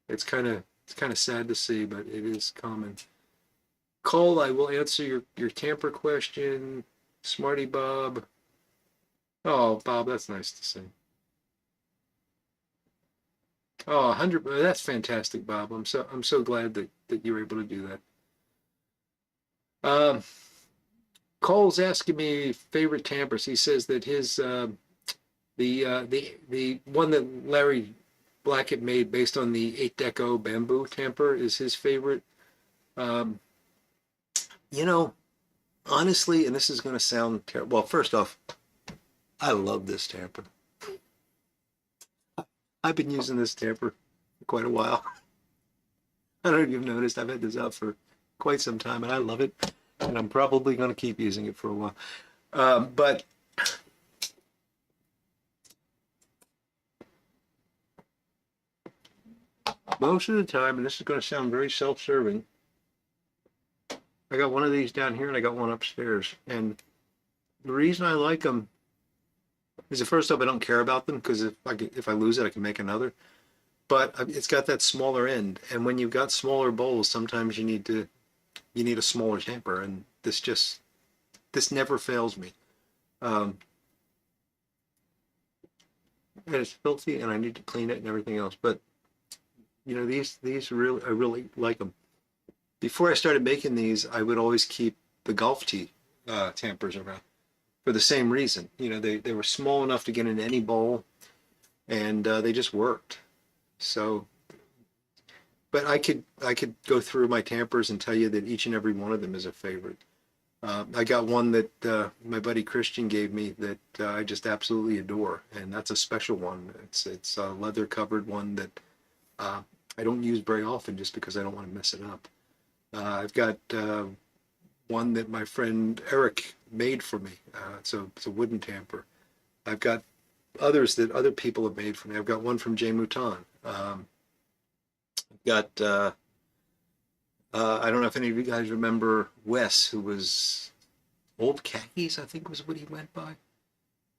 It's kind of sad to see, but it is common. Cole, I will answer your tamper question. Smarty Bob. Oh, Bob, that's nice to see. Oh, 100. That's fantastic, Bob. I'm so glad that you were able to do that. Um, Cole's asking me favorite tampers. He says that his the one that Larry Blackett made based on the 8 Deco bamboo tamper is his favorite. Um, you know, honestly, and this is going to sound terrible. Well, first off, I love this tamper. I've been using this tamper for quite a while. I don't know if you've noticed, I've had this out for quite some time, and I love it. And I'm probably going to keep using it for a while. But most of the time, and this is going to sound very self-serving, I got one of these down here and I got one upstairs. And the reason I like them is, first off, I don't care about them because if I lose it, I can make another. But it's got that smaller end, and when you've got smaller bowls, sometimes you need a smaller tamper, and this never fails me. Um, and it's filthy, and I need to clean it and everything else. But you know, these really I really like them. Before I started making these, I would always keep the golf tee tampers around for the same reason. You know, they were small enough to get in any bowl, and they just worked. So, but I could go through my tampers and tell you that each and every one of them is a favorite. I got one that my buddy Christian gave me that I just absolutely adore, and that's a special one. It's a leather covered one that uh, I don't use very often just because I don't want to mess it up. I've got one that my friend Eric made for me. It's a wooden tamper. I've got others that other people have made for me. I've got one from Jay Mouton. I've got I don't know if any of you guys remember Wes, who was Old Khakis, I think was what he went by.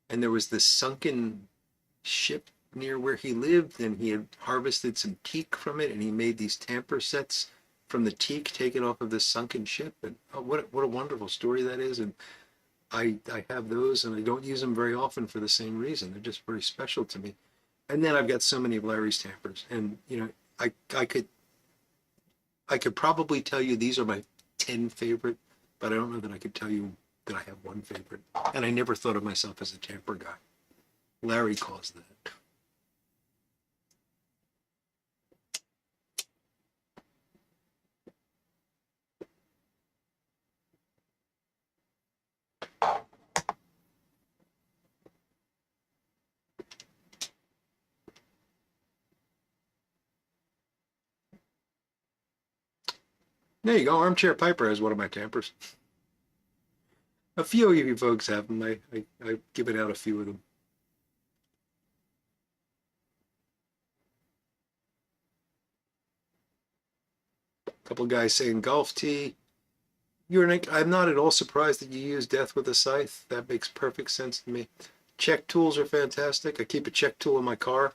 And there was this sunken ship near where he lived, and he had harvested some teak from it, and he made these tamper sets from the teak taken off of this sunken ship. And oh, what a wonderful story that is. And I have those, and I don't use them very often for the same reason. They're just very special to me. And then I've got so many of Larry's tampers, and you know, I could probably tell you these are my 10 favorite, but I don't know that I could tell you that I have one favorite. And I never thought of myself as a tamper guy. Larry calls that. There you go. Armchair Piper has one of my tampers. A few of you folks have them. I've given out a few of them. A couple of guys saying golf tee. I'm not at all surprised that you use death with a scythe. That makes perfect sense to me. Check tools are fantastic. I keep a check tool in my car.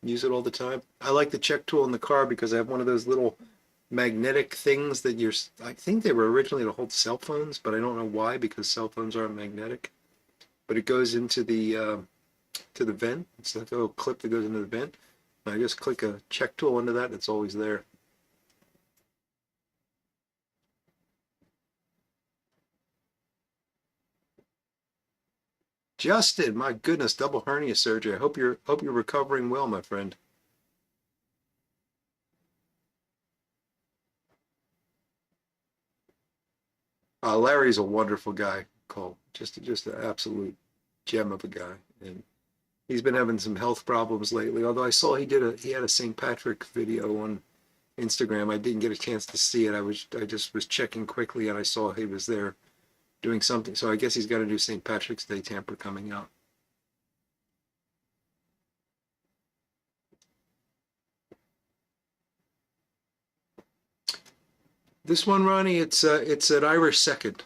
use it all the time. I like the check tool in the car because I have one of those little magnetic things that I think they were originally to hold cell phones, but I don't know why because cell phones aren't magnetic. But it goes into the vent. It's like a little clip that goes into the vent. And I just click a check tool into that. It's always there. Justin, my goodness, double hernia surgery. I hope you're recovering well, my friend. Larry's a wonderful guy, Cole. Just an absolute gem of a guy, and he's been having some health problems lately. Although I saw he had a St. Patrick video on Instagram. I didn't get a chance to see it. I just was checking quickly, and I saw he was there doing something. So I guess he's got to do St. Patrick's Day tamper coming out. This one, Ronnie, it's an Irish second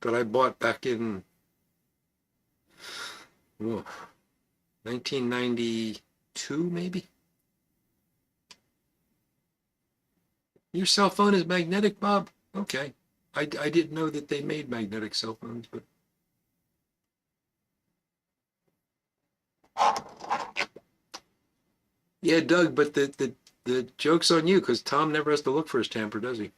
that I bought back in oh, 1992, maybe. Your cell phone is magnetic, Bob? Okay. I didn't know that they made magnetic cell phones, but yeah, Doug, but the joke's on you because Tom never has to look for his tamper, does he?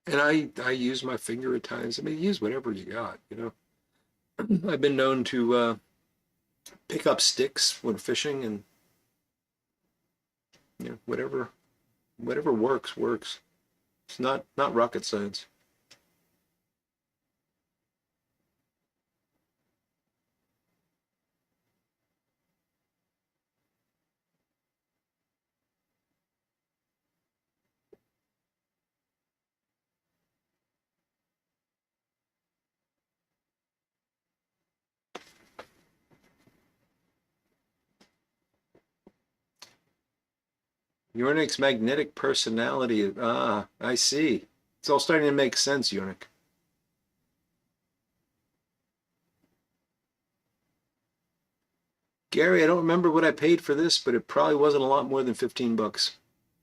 And I use my finger at times. I mean, use whatever you got. I've been known to pick up sticks when fishing, and whatever works. It's not rocket science. Yornik's magnetic personality. Ah, I see. It's all starting to make sense, Yornik. Gary, I don't remember what I paid for this, but it probably wasn't a lot more than 15 bucks.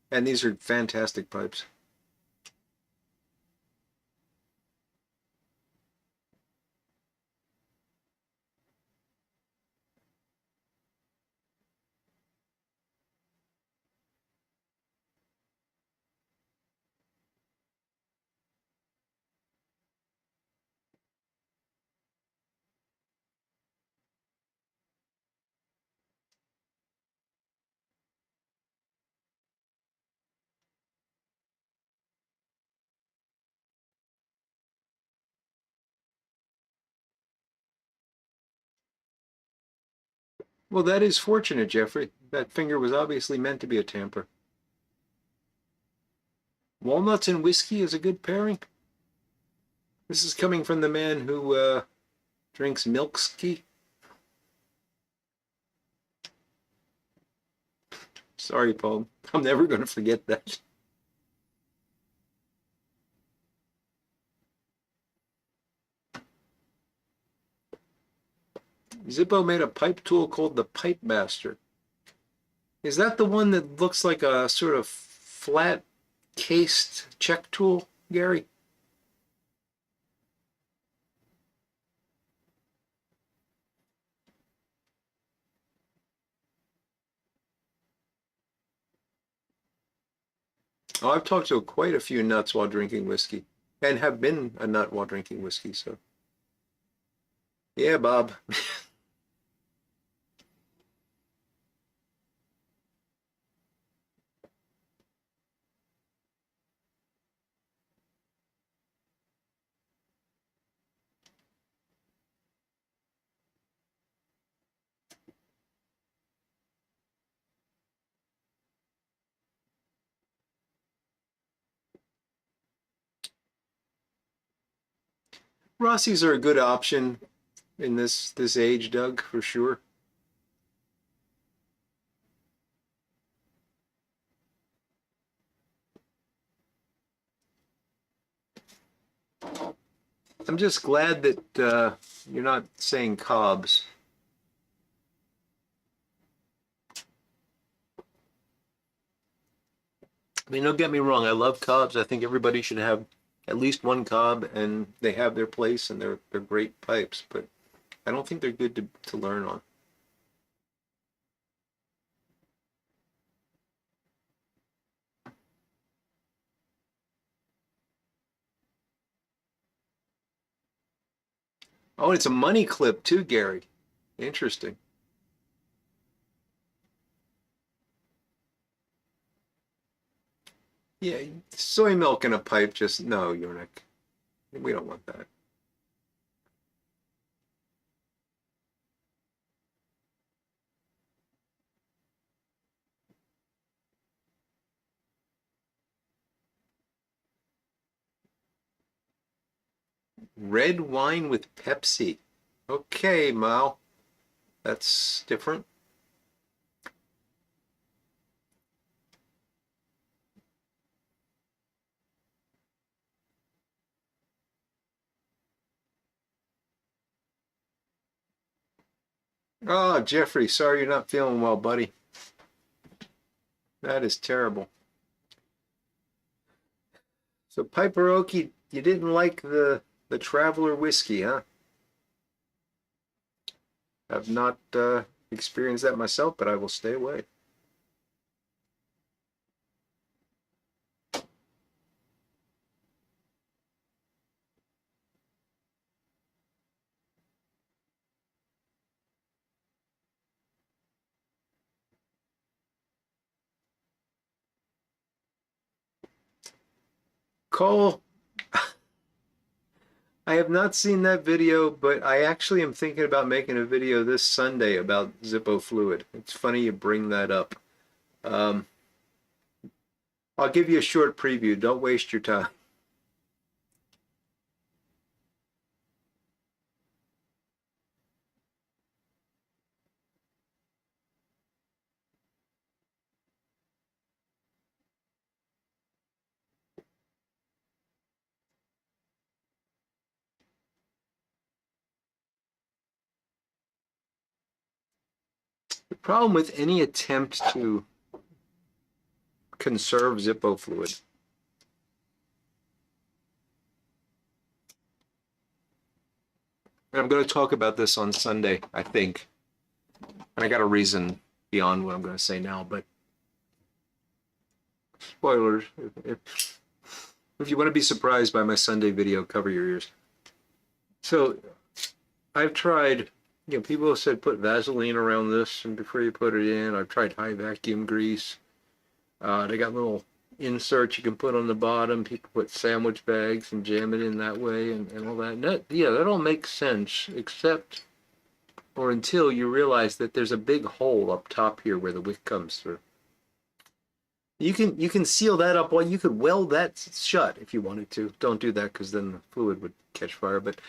And these are fantastic pipes. Well, that is fortunate, Jeffrey. That finger was obviously meant to be a tamper. Walnuts and whiskey is a good pairing. This is coming from the man who drinks milk ski. Sorry, Paul. I'm never going to forget that. Zippo made a pipe tool called the Pipe Master. Is that the one that looks like a sort of flat cased check tool, Gary? Oh, I've talked to quite a few nuts while drinking whiskey and have been a nut while drinking whiskey. So, yeah, Bob. Rossi's are a good option in this age, Doug, for sure. I'm just glad that you're not saying cobs. I mean, don't get me wrong, I love cobs. I think everybody should have at least one cob, and they have their place, and they're great pipes. But I don't think they're good to learn on. Oh, it's a money clip too, Gary. Interesting. Yeah, soy milk in a pipe, just no, Yornik. We don't want that. Red wine with Pepsi. Okay, Mal, that's different. Oh, Jeffrey, sorry you're not feeling well, buddy. That is terrible. So Piper Okie, you didn't like the Traveler whiskey, huh? I've not experienced that myself, but I will stay away. Cole, I have not seen that video, but I actually am thinking about making a video this Sunday about Zippo fluid. It's funny you bring that up. Um, I'll give you a short preview. Don't waste your time. The problem with any attempt to conserve Zippo fluid, and I'm going to talk about this on Sunday, I think, and I got a reason beyond what I'm going to say now, but spoilers. If you want to be surprised by my Sunday video, cover your ears. So I've tried, people have said put Vaseline around this and before you put it in. I've tried high vacuum grease. They got little inserts you can put on the bottom. People put sandwich bags and jam it in that way and all that. Yeah, that all makes sense, except or until you realize that there's a big hole up top here where the wick comes through. You can seal that up. Well, you could weld that shut if you wanted to. Don't do that because then the fluid would catch fire. But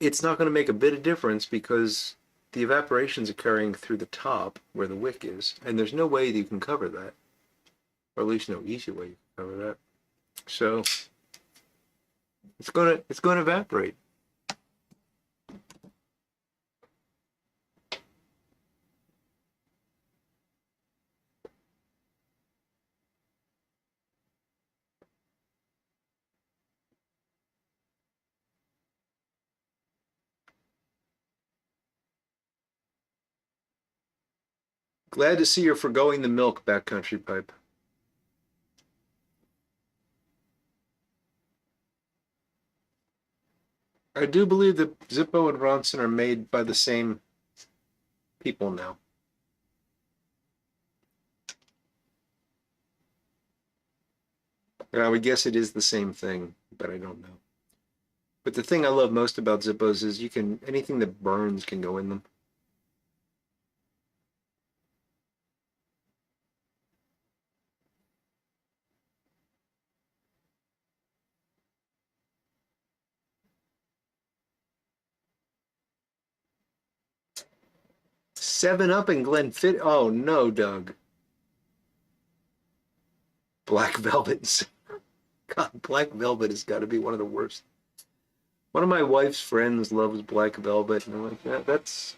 it's not going to make a bit of difference because the evaporation's occurring through the top where the wick is, and there's no way that you can cover that, or at least no easy way you can cover that. So it's gonna evaporate. Glad to see you're forgoing the milk, backcountry pipe. I do believe that Zippo and Ronson are made by the same people now. And I would guess it is the same thing, but I don't know. But the thing I love most about Zippos is anything that burns can go in them. Seven Up and Glenfiddich. Oh no, Doug. Black Velvet. God, Black Velvet has got to be one of the worst. One of my wife's friends loves Black Velvet, and I'm like, yeah, that's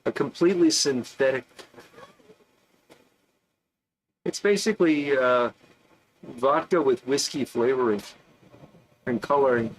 a completely synthetic. It's basically vodka with whiskey flavoring and coloring.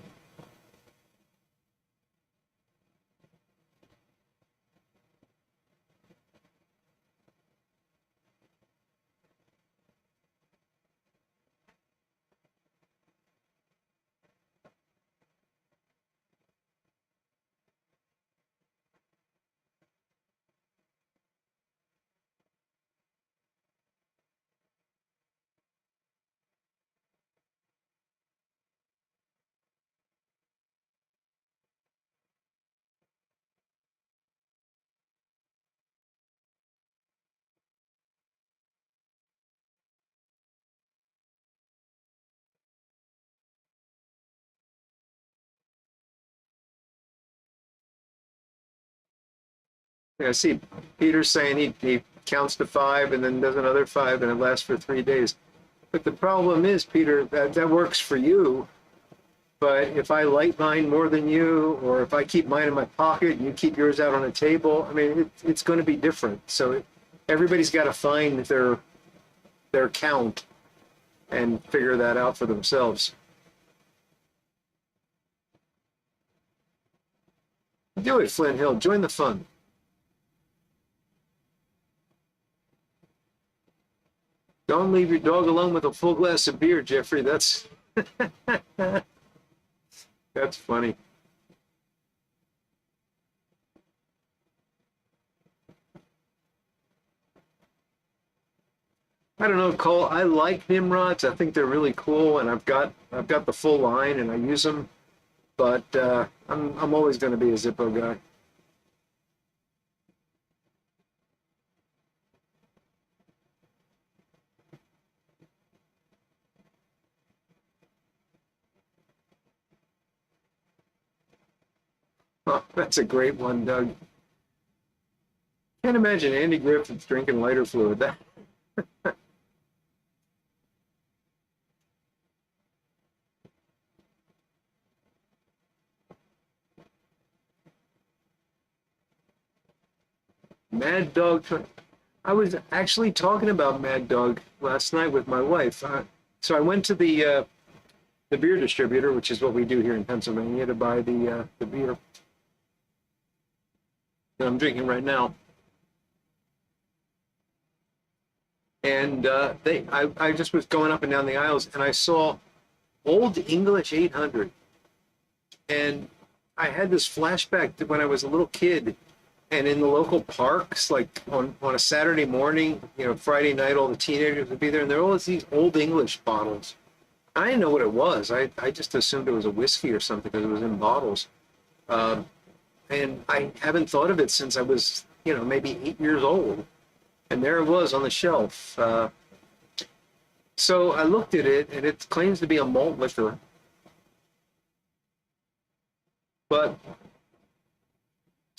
Yeah, I see Peter saying he counts to five and then does another five and it lasts for 3 days. But the problem is, Peter, that works for you. But if I light mine more than you, or if I keep mine in my pocket and you keep yours out on a table, I mean, it's going to be different. So everybody's got to find their count and figure that out for themselves. Do it, Flint Hill. Join the fun. Don't leave your dog alone with a full glass of beer, Jeffrey. That's that's funny. I don't know, Cole. I like Nimrods. I think they're really cool, and I've got the full line, and I use them. But I'm always going to be a Zippo guy. Oh, that's a great one, Doug. Can't imagine Andy Griffith drinking lighter fluid. That Mad Dog. I was actually talking about Mad Dog last night with my wife. So I went to the beer distributor, which is what we do here in Pennsylvania, to buy the beer that I'm drinking right now. And I just was going up and down the aisles, and I saw Old English 800, and I had this flashback to when I was a little kid, and in the local parks, like on a Saturday morning, Friday night, all the teenagers would be there, and there were always these Old English bottles. I didn't know what it was. I just assumed it was a whiskey or something because it was in bottles. Um, and I haven't thought of it since I was, maybe 8 years old. And there it was on the shelf. So I looked at it, and it claims to be a malt liquor, but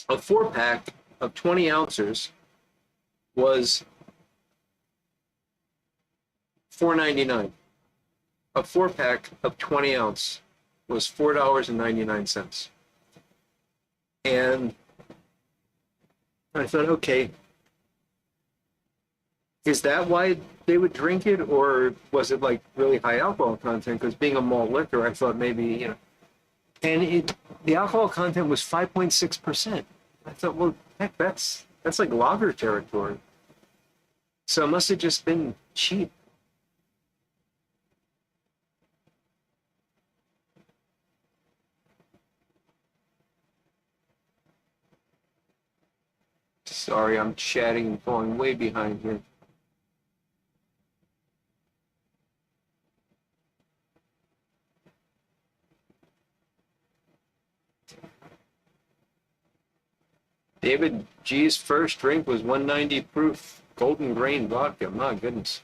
a 4-pack of 20 ounces was $4.99. A 4-pack of 20 ounce was $4.99. And I thought, okay, is that why they would drink it, or was it like really high alcohol content? Because being a malt liquor, I thought maybe, and the alcohol content was 5.6%. I thought, well, heck, that's like lager territory. So it must have just been cheap. Sorry, I'm chatting and falling way behind here. David G's first drink was 190 proof golden grain vodka. My goodness.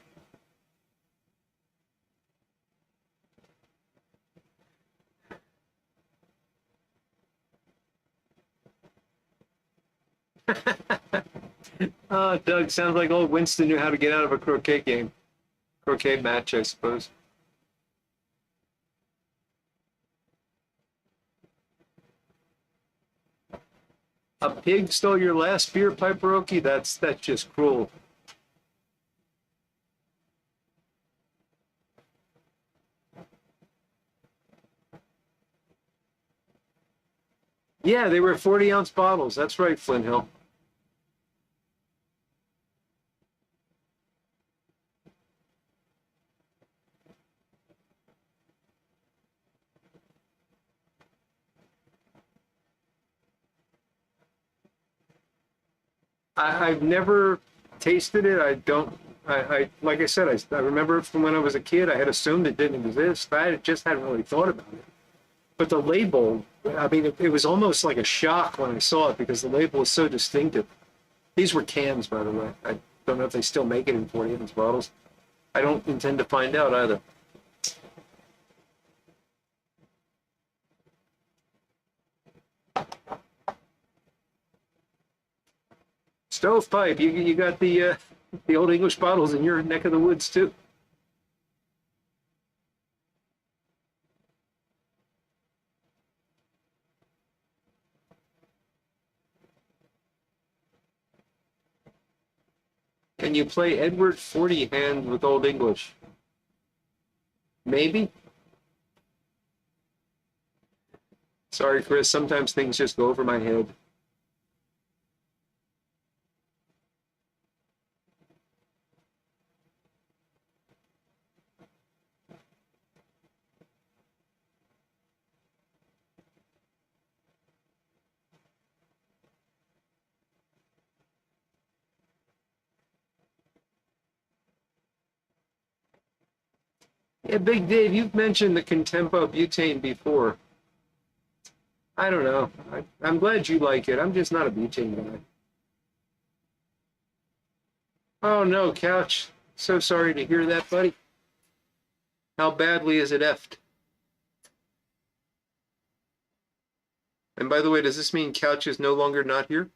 Doug, sounds like old Winston knew how to get out of a croquet game. Croquet match, I suppose. A pig stole your last beer, Piperoki? That's just cruel. Yeah, they were 40-ounce bottles. That's right, Flint Hill. I've never tasted it. I don't. I like I said, I remember it from when I was a kid. I had assumed it didn't exist. I just hadn't really thought about it. But the label, I mean, it was almost like a shock when I saw it because the label was so distinctive. These were cans, by the way. I don't know if they still make it in 40-ounce bottles. I don't intend to find out either. Stovepipe, you got the old English bottles in your neck of the woods too. Can you play Edward 40 hand with Old English? Maybe. Sorry, Chris. Sometimes things just go over my head. Yeah, Big Dave, you've mentioned the Contempo butane before. I don't know. I'm glad you like it. I'm just not a butane guy. Oh no, Couch. So sorry to hear that, buddy. How badly is it effed? And by the way, does this mean Couch is no longer not here?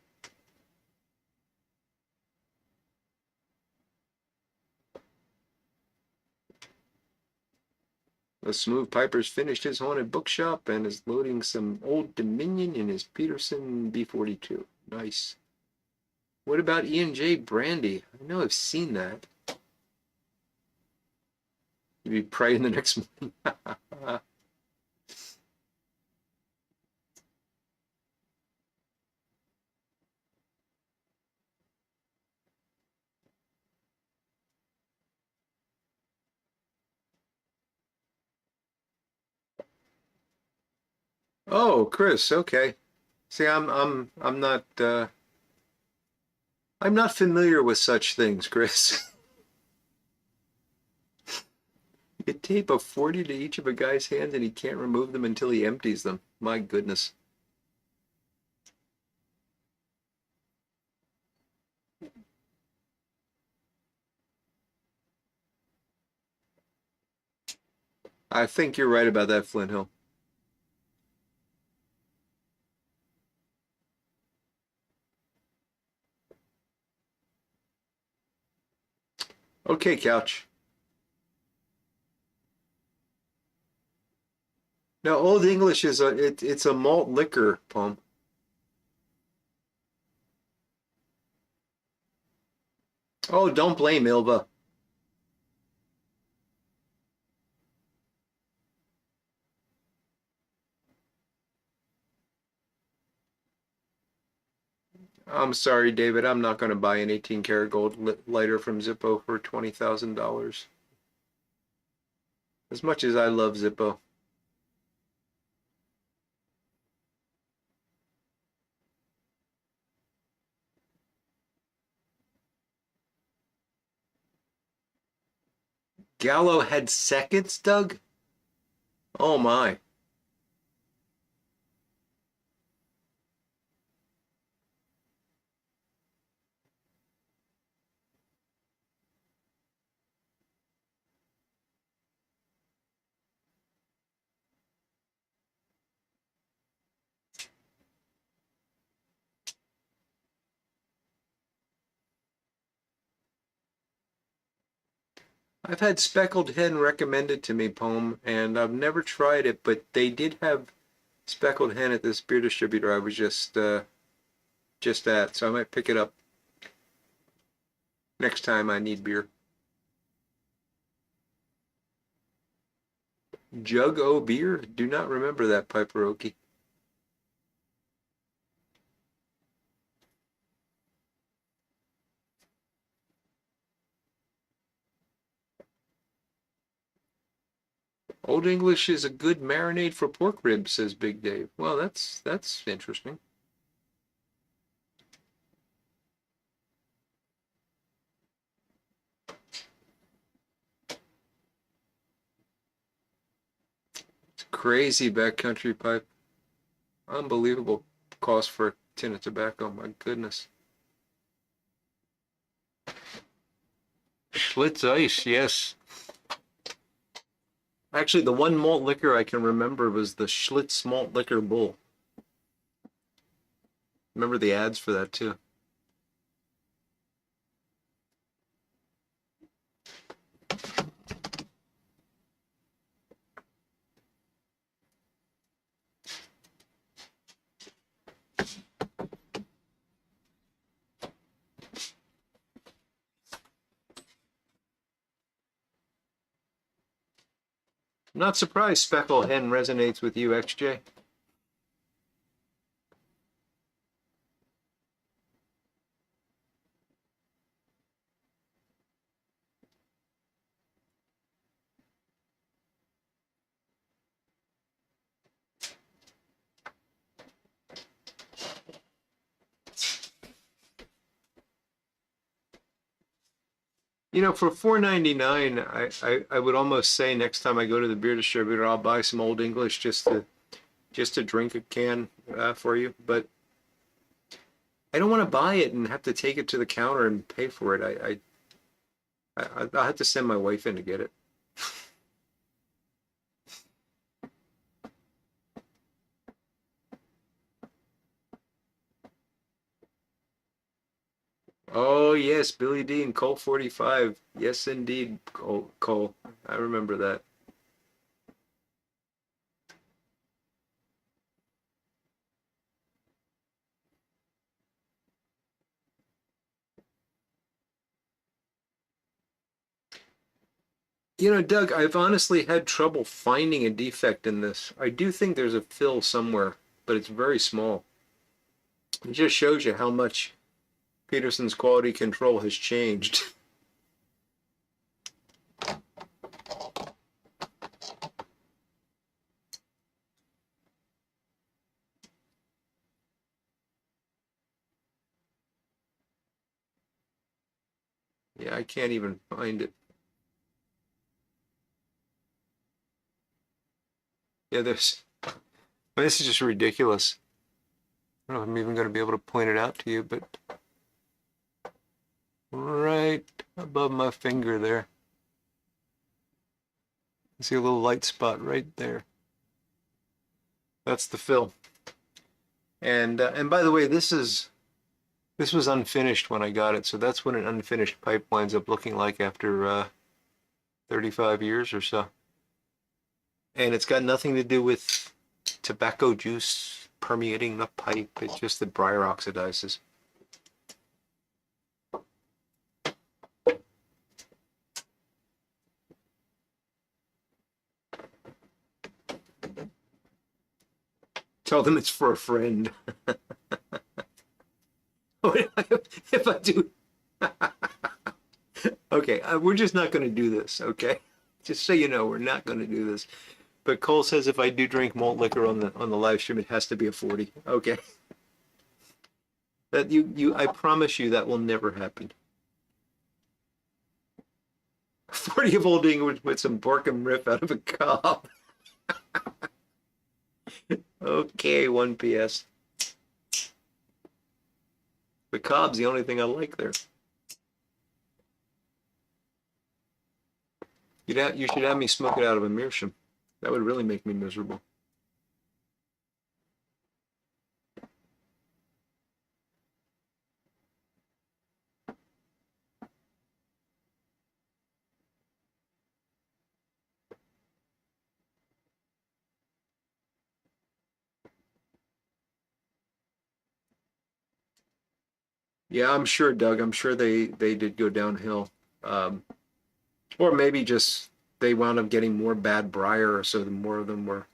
The Smooth Piper's finished his haunted bookshop and is loading some Old Dominion in his Peterson B42. Nice. What about E&J Brandy? I know I've seen that. You'd be praying the next morning. Oh, Chris, okay. See, I'm not familiar with such things, Chris. You tape a 40 to each of a guy's hands and he can't remove them until he empties them. My goodness. I think you're right about that, Flint Hill. Okay, Couch. Now, Old English is it's a malt liquor, Palm. Oh, don't blame Ilva. I'm sorry, David. I'm not going to buy an 18 karat gold lighter from Zippo for $20,000. As much as I love Zippo. Gallo had seconds, Doug? Oh my. I've had speckled hen recommended to me, Poem, and I've never tried it, but they did have speckled hen at this beer distributor I was just at, so I might pick it up next time I need beer. Jug O beer? Do not remember that, Piper Okie. Old English is a good marinade for pork ribs, says Big Dave. Well, that's interesting. It's crazy backcountry pipe. Unbelievable cost for a tin of tobacco. My goodness. Schlitz Ice, yes. Actually, the one malt liquor I can remember was the Schlitz Malt Liquor Bull. Remember the ads for that too. I'm not surprised Speckled Hen resonates with you, XJ. You know, for $4.99, I would almost say next time I go to the beer distributor, I'll buy some Old English just to drink a can for you. But I don't want to buy it and have to take it to the counter and pay for it. I'll have to send my wife in to get it. Oh yes, Billy D and Colt 45. Yes, indeed, Cole. I remember that. You know, Doug, I've honestly had trouble finding a defect in this. I do think there's a fill somewhere, but it's very small. It just shows you how much Peterson's quality control has changed. Yeah, I can't even find it. Yeah, this is just ridiculous. I don't know if I'm even going to be able to point it out to you, but right above my finger there. See a little light spot right there. That's the fill. And by the way, this was unfinished when I got it, so that's what an unfinished pipe winds up looking like after 35 years or so. And it's got nothing to do with tobacco juice permeating the pipe. It's just that briar oxidizes. Tell them it's for a friend. If I do, okay, we're just not going to do this. Okay, just so you know, we're not going to do this. But Cole says if I do drink malt liquor on the live stream, it has to be a 40. Okay, that I promise you that will never happen. 40 of Old English with some Borkham riff out of a cob. Okay, 1 PS. The cob's the only thing I like there. You should have me smoke it out of a meerschaum. That would really make me miserable. Yeah, I'm sure, Doug. I'm sure they did go downhill. Um, or maybe just they wound up getting more bad briar, so the more of them were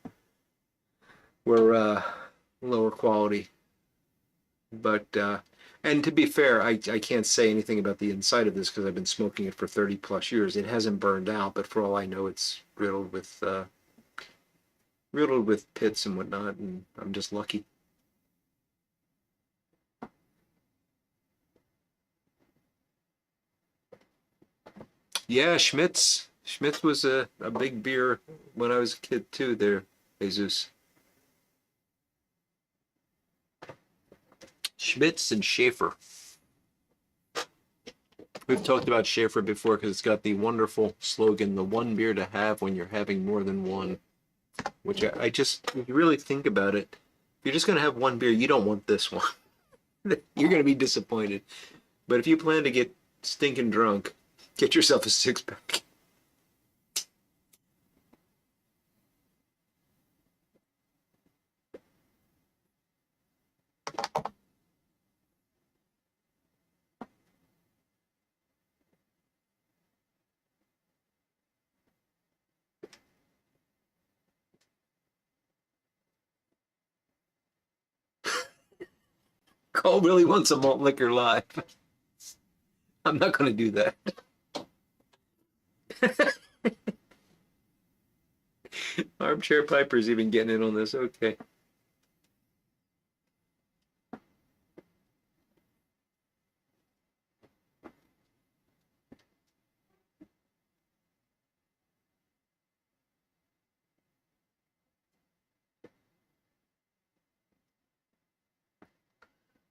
lower quality. But and to be fair, I can't say anything about the inside of this because I've been smoking it for 30 plus years. It hasn't burned out, but for all I know, it's riddled with pits and whatnot, and I'm just lucky. Yeah, Schmitz was a big beer when I was a kid too. There, Jesus. Schmitz and Schaefer. We've talked about Schaefer before because it's got the wonderful slogan, "The one beer to have when you're having more than one." Which I just, if you really think about it, if you're just gonna have one beer, you don't want this one. You're gonna be disappointed. But if you plan to get stinking drunk, get yourself a six pack. Cole really wants a malt liquor live. I'm not gonna do that. Armchair Piper's even getting in on this. Okay.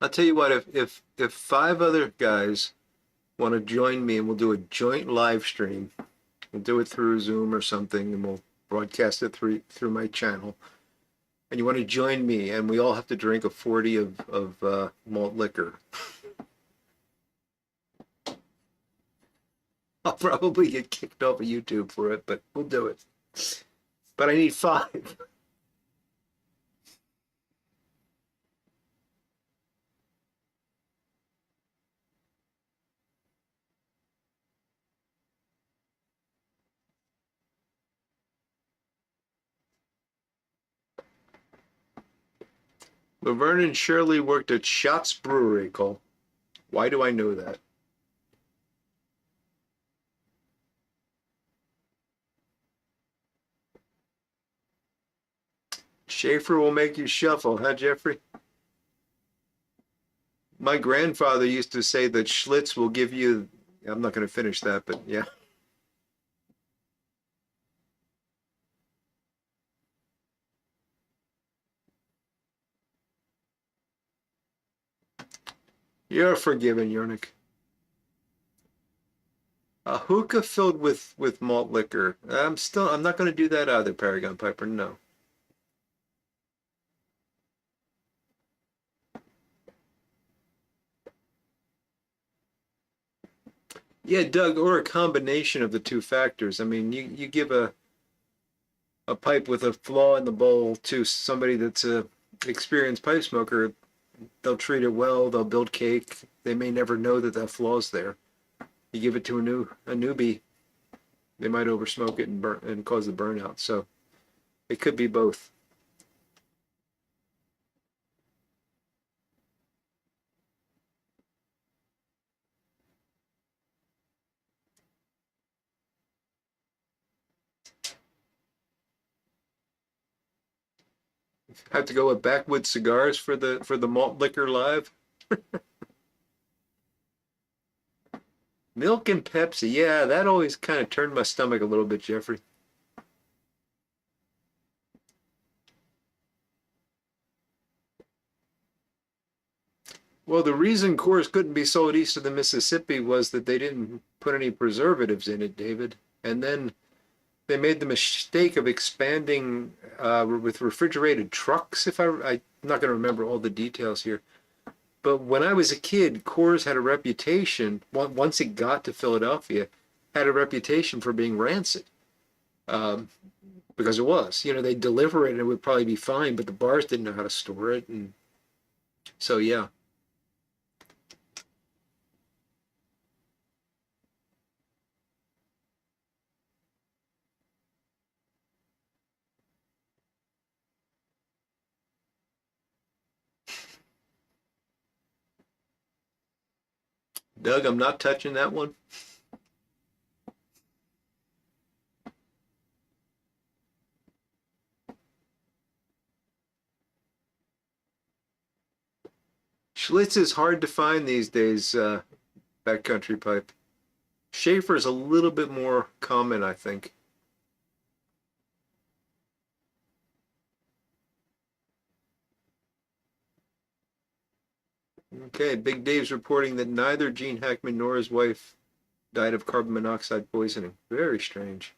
I'll tell you what, if five other guys want to join me and we'll do a joint live stream, we'll do it through Zoom or something, and we'll broadcast it through my channel. And you want to join me, and we all have to drink a 40 of malt liquor. I'll probably get kicked off of YouTube for it, but we'll do it. But I need five. Laverne and Shirley worked at Schatz Brewery, Cole. Why do I know that? Schaefer will make you shuffle, huh, Jeffrey? My grandfather used to say that Schlitz will give you. I'm not going to finish that, but yeah. You're forgiven, Yernik. A hookah filled with malt liquor. I'm not going to do that either, Paragon Piper. No. Yeah, Doug, or a combination of the two factors. I mean, you give a pipe with a flaw in the bowl to somebody that's a experienced pipe smoker, they'll treat it well, they'll build cake. They may never know that that flaw's there. You give it to a newbie, they might oversmoke it and burn and cause the burnout. So it could be both. Have to go with backwoods cigars for the malt liquor live. Milk and Pepsi, yeah, that always kind of turned my stomach a little bit, Jeffrey. Well, the reason Coors couldn't be sold east of the Mississippi was that they didn't put any preservatives in it, David. And then they made the mistake of expanding with refrigerated trucks. I'm not going to remember all the details here, but when I was a kid, Coors had a reputation. Once it got to Philadelphia, had a reputation for being rancid. Um, because it was, they deliver it and it would probably be fine, but the bars didn't know how to store it, and so yeah. Doug, I'm not touching that one. Schlitz is hard to find these days, backcountry pipe. Schaefer's a little bit more common, I think. Okay, Big Dave's reporting that neither Gene Hackman nor his wife died of carbon monoxide poisoning. Very strange.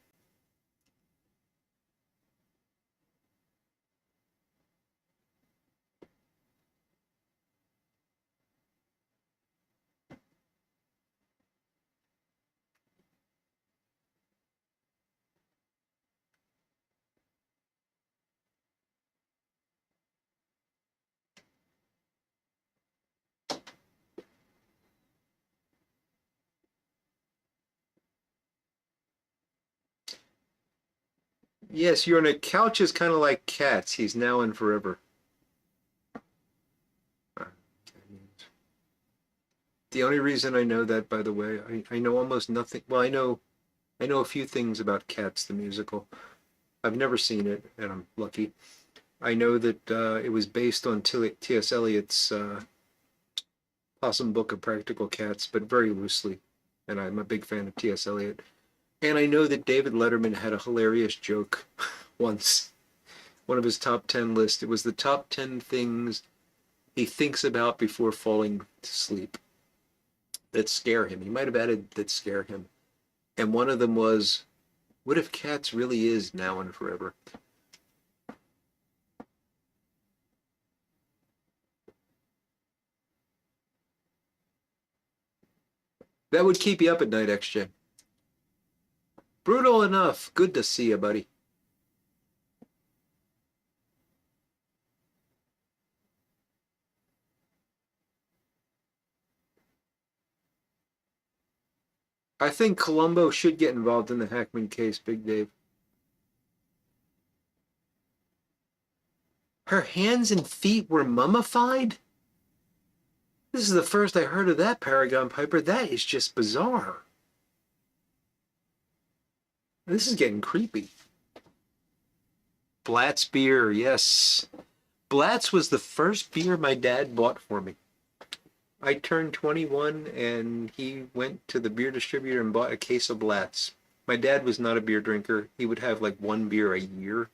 Yes, you're on a couch is kind of like cats. He's now and forever. The only reason I know that, by the way, I know almost nothing. Well, I know a few things about Cats the musical. I've never seen it, and I'm lucky. I know that it was based on T.S. Eliot's Possum Book of Practical Cats, but very loosely. And I'm a big fan of T.S. Eliot. And I know that David Letterman had a hilarious joke once, one of his top 10 lists. It was the top 10 things he thinks about before falling to sleep that scare him. He might have added that scare him. And one of them was, what if Cats really is now and forever? That would keep you up at night, XJ. Brutal enough. Good to see you, buddy. I think Columbo should get involved in the Hackman case, Big Dave. Her hands and feet were mummified? This is the first I heard of that, Paragon Piper. That is just bizarre. This is getting creepy. Blatt's beer, yes. Blatt's was the first beer my dad bought for me. I turned 21 and he went to the beer distributor and bought a case of Blatt's. My dad was not a beer drinker. He would have like one beer a year.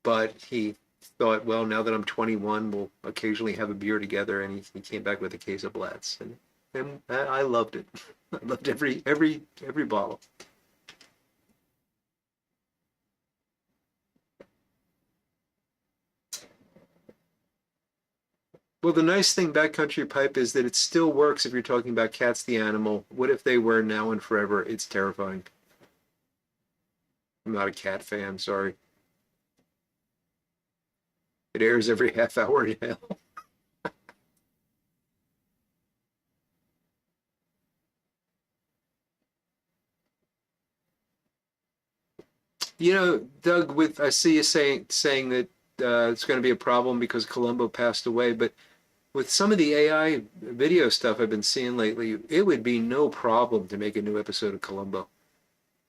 But he thought, well, now that I'm 21, we'll occasionally have a beer together. And he came back with a case of Blatt's. And I loved it. I loved every bottle. Well, the nice thing backcountry pipe is that it still works if you're talking about Cats the animal. What if they were now and forever? It's terrifying. I'm not a cat fan, sorry. It airs every half hour now. You know, Doug, with I see you saying that it's going to be a problem because Columbo passed away, but with some of the AI video stuff I've been seeing lately, it would be no problem to make a new episode of Columbo.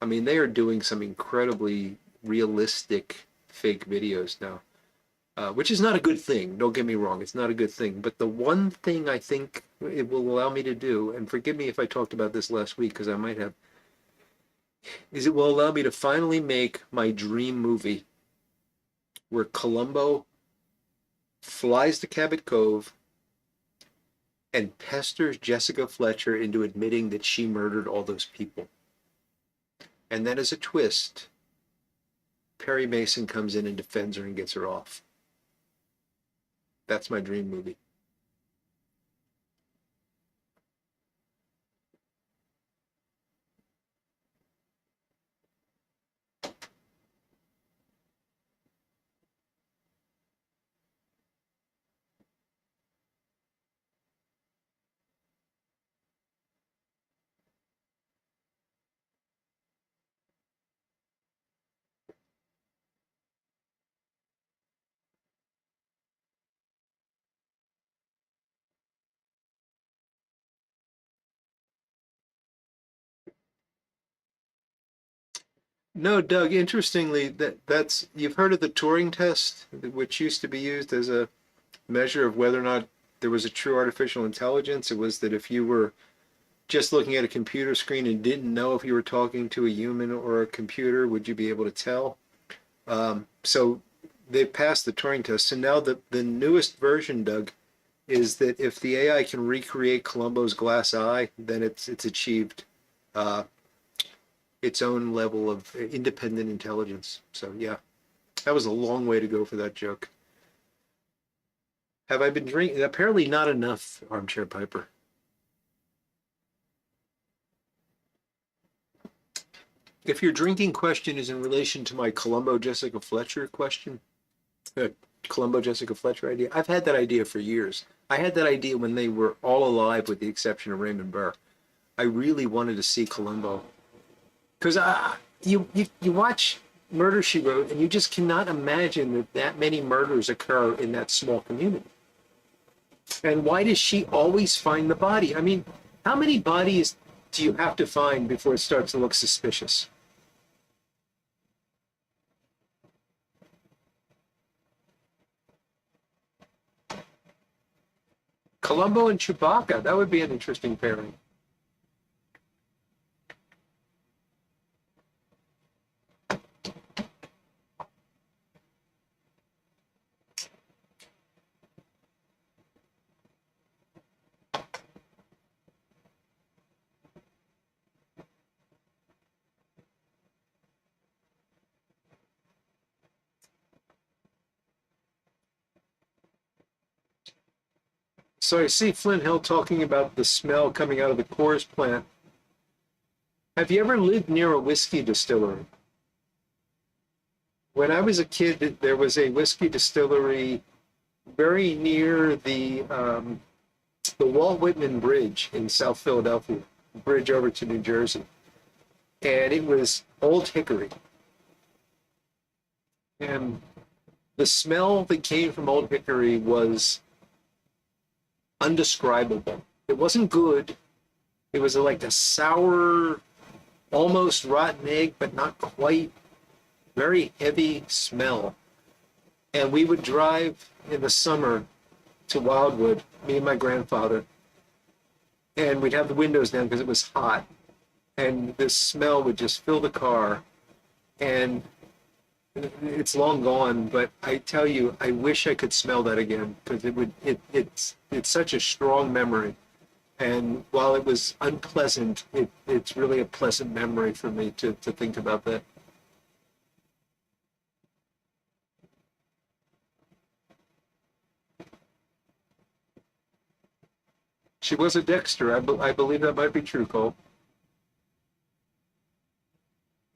I mean, they are doing some incredibly realistic fake videos now, which is not a good thing. Don't get me wrong, it's not a good thing. But the one thing I think it will allow me to do, and forgive me if I talked about this last week because I might have, is it will allow me to finally make my dream movie where Columbo flies to Cabot Cove and pesters Jessica Fletcher into admitting that she murdered all those people. And then as a twist, Perry Mason comes in and defends her and gets her off. That's my dream movie. No, Doug, interestingly, that's you've heard of the Turing test, which used to be used as a measure of whether or not there was a true artificial intelligence. It was that if you were just looking at a computer screen and didn't know if you were talking to a human or a computer, would you be able to tell? So they passed the Turing test. So now the newest version, Doug, is that if the AI can recreate Columbo's glass eye, then it's achieved uh, its own level of independent intelligence. So yeah, that was a long way to go for that joke. Have I been drinking? Apparently not enough, Armchair Piper. If your drinking question is in relation to my Columbo Jessica Fletcher question, uh, Columbo Jessica Fletcher idea, I've had that idea for years. I had that idea when they were all alive, with the exception of Raymond Burr. I really wanted to see Columbo because you watch Murder She Wrote, and you just cannot imagine that that many murders occur in that small community. And why does she always find the body? I mean, how many bodies do you have to find before it starts to look suspicious? Columbo and Chewbacca, that would be an interesting pairing. So I see Flint Hill talking about the smell coming out of the Coors plant. Have you ever lived near a whiskey distillery? When I was a kid, there was a whiskey distillery very near the Walt Whitman Bridge in South Philadelphia, bridge over to New Jersey, and it was Old Hickory. And the smell that came from Old Hickory was undescribable. It wasn't good. It was like a sour, almost rotten egg, but not quite, very heavy smell. And we would drive in the summer to Wildwood, me and my grandfather, and we'd have the windows down because it was hot. And this smell would just fill the car. And it's long gone, but I tell you, I wish I could smell that again because it's such a strong memory. And while it was unpleasant, it's really a pleasant memory for me to think about that. She was a Dexter. I believe that might be true, Cole.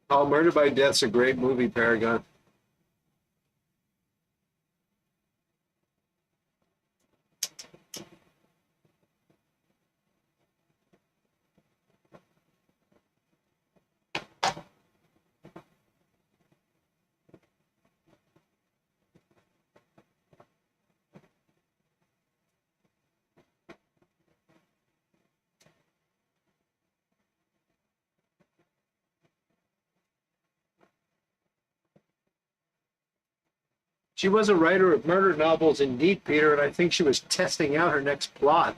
Oh, Murder by Death's a great movie, Paragon. She was a writer of murder novels indeed, Peter, and I think she was testing out her next plot.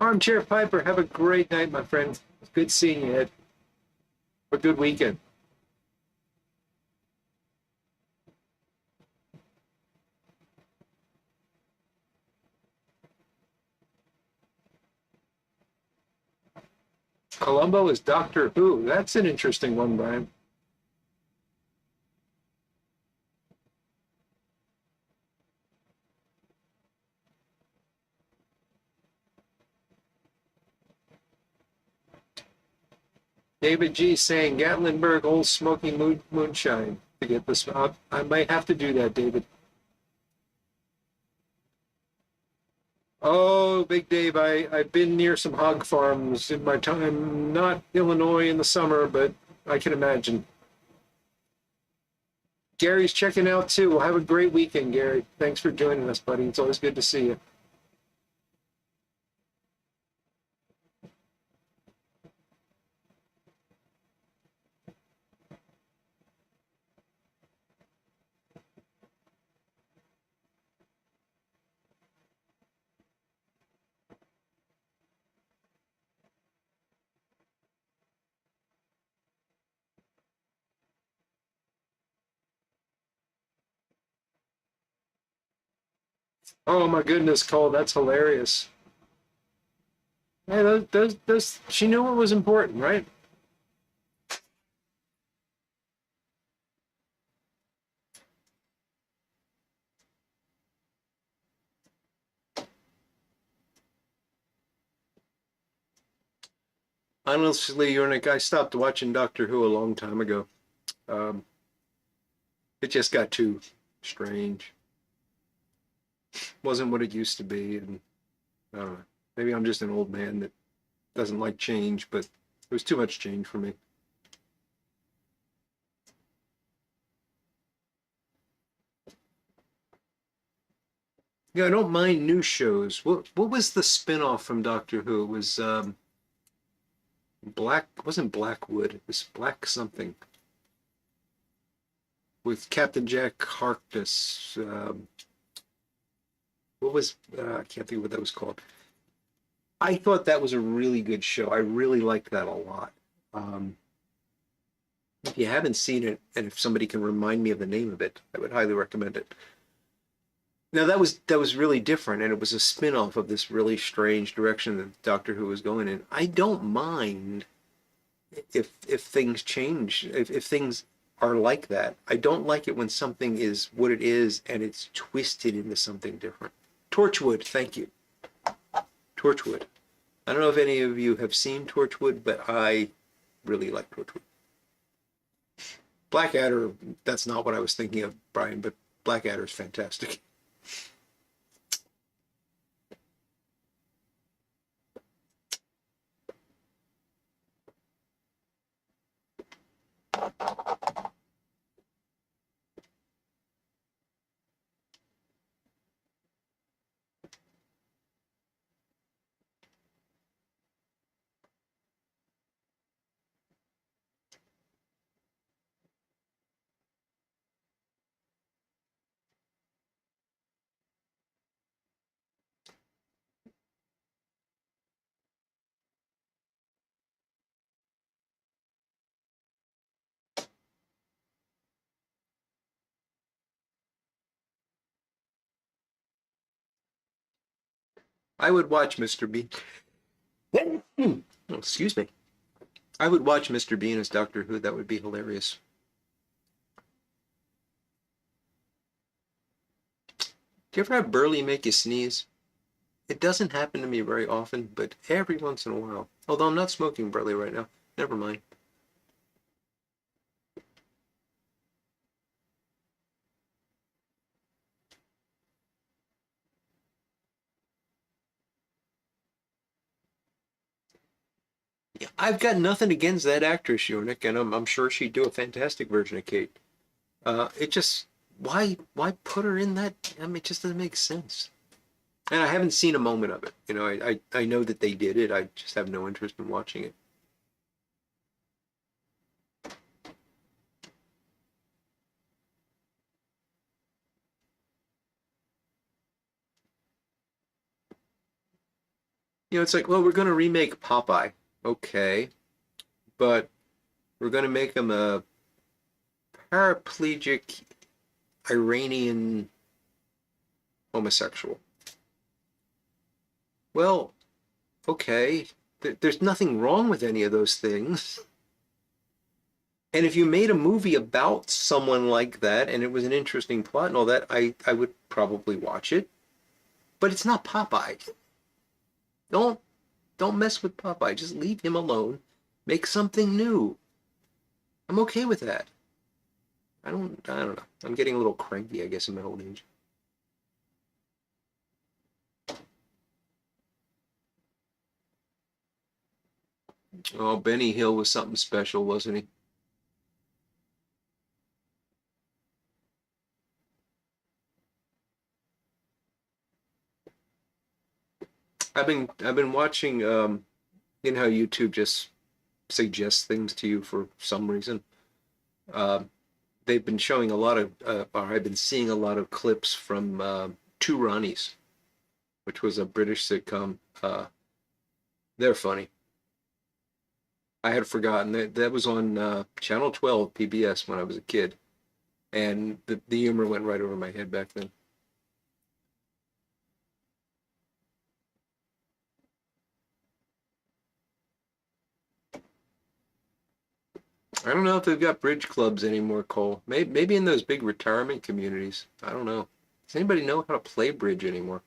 Armchair Piper, have a great night, my friend. It's good seeing you, Ed. A good weekend. Columbo is Doctor Who. That's an interesting one, Brian. David G saying Gatlinburg Old Smoky Moonshine to get this. I might have to do that, David. Oh, Big Dave, I've been near some hog farms in my time. Not Illinois in the summer, but I can imagine. Gary's checking out too. Well, have a great weekend, Gary. Thanks for joining us, buddy. It's always good to see you. Oh my goodness, Cole, that's hilarious. Hey, she knew what was important, right? Honestly, Yornik, I stopped watching Doctor Who a long time ago. Um, it just got too strange. Wasn't what it used to be, and I don't know. Maybe I'm just an old man that doesn't like change, but it was too much change for me. Yeah, I don't mind new shows. What was the spin-off from Doctor Who? It was Black, it wasn't Blackwood, it was Black something with Captain Jack Harkness. What was I can't think of what that was called. I thought that was a really good show. I really liked that a lot. Um, if you haven't seen it, and if somebody can remind me of the name of it, I would highly recommend it. Now that was really different, and it was a spin-off of this really strange direction that Doctor Who was going in. I don't mind if things change, if things are like that. I don't like it when something is what it is and it's twisted into something different. Torchwood, thank you. Torchwood. I don't know if any of you have seen Torchwood, but I really like Torchwood. Blackadder, that's not what I was thinking of, Brian, but Blackadder is fantastic. I would watch Mr. Bean. Oh, excuse me. I would watch Mr. Bean as Doctor Who. That would be hilarious. Do you ever have Burley make you sneeze? It doesn't happen to me very often, but every once in a while. Although I'm not smoking Burley right now. Never mind. Yeah, I've got nothing against that actress, Yornik, and I'm sure she'd do a fantastic version of Kate. It just why put her in that? I mean, it just doesn't make sense. And I haven't seen a moment of it. You know, I know that they did it. I just have no interest in watching it. You know, it's like, well, we're going to remake Popeye. Okay, but we're going to make him a paraplegic Iranian homosexual. Well, okay, there's nothing wrong with any of those things. And if you made a movie about someone like that and it was an interesting plot and all that, I would probably watch it. But it's not Popeye. Don't don't mess with Popeye. Just leave him alone. Make something new. I'm okay with that. I don't know. I'm getting a little cranky, I guess, in my old age. Oh, Benny Hill was something special, wasn't he? I've been watching you know how YouTube just suggests things to you for some reason. Uh, they've been showing a lot of or I've been seeing a lot of clips from Two Ronnies, which was a British sitcom. They're funny. I had forgotten that was on Channel 12 PBS when I was a kid, and the humor went right over my head back then. I don't know if they've got bridge clubs anymore, Cole. Maybe in those big retirement communities. I don't know. Does anybody know how to play bridge anymore?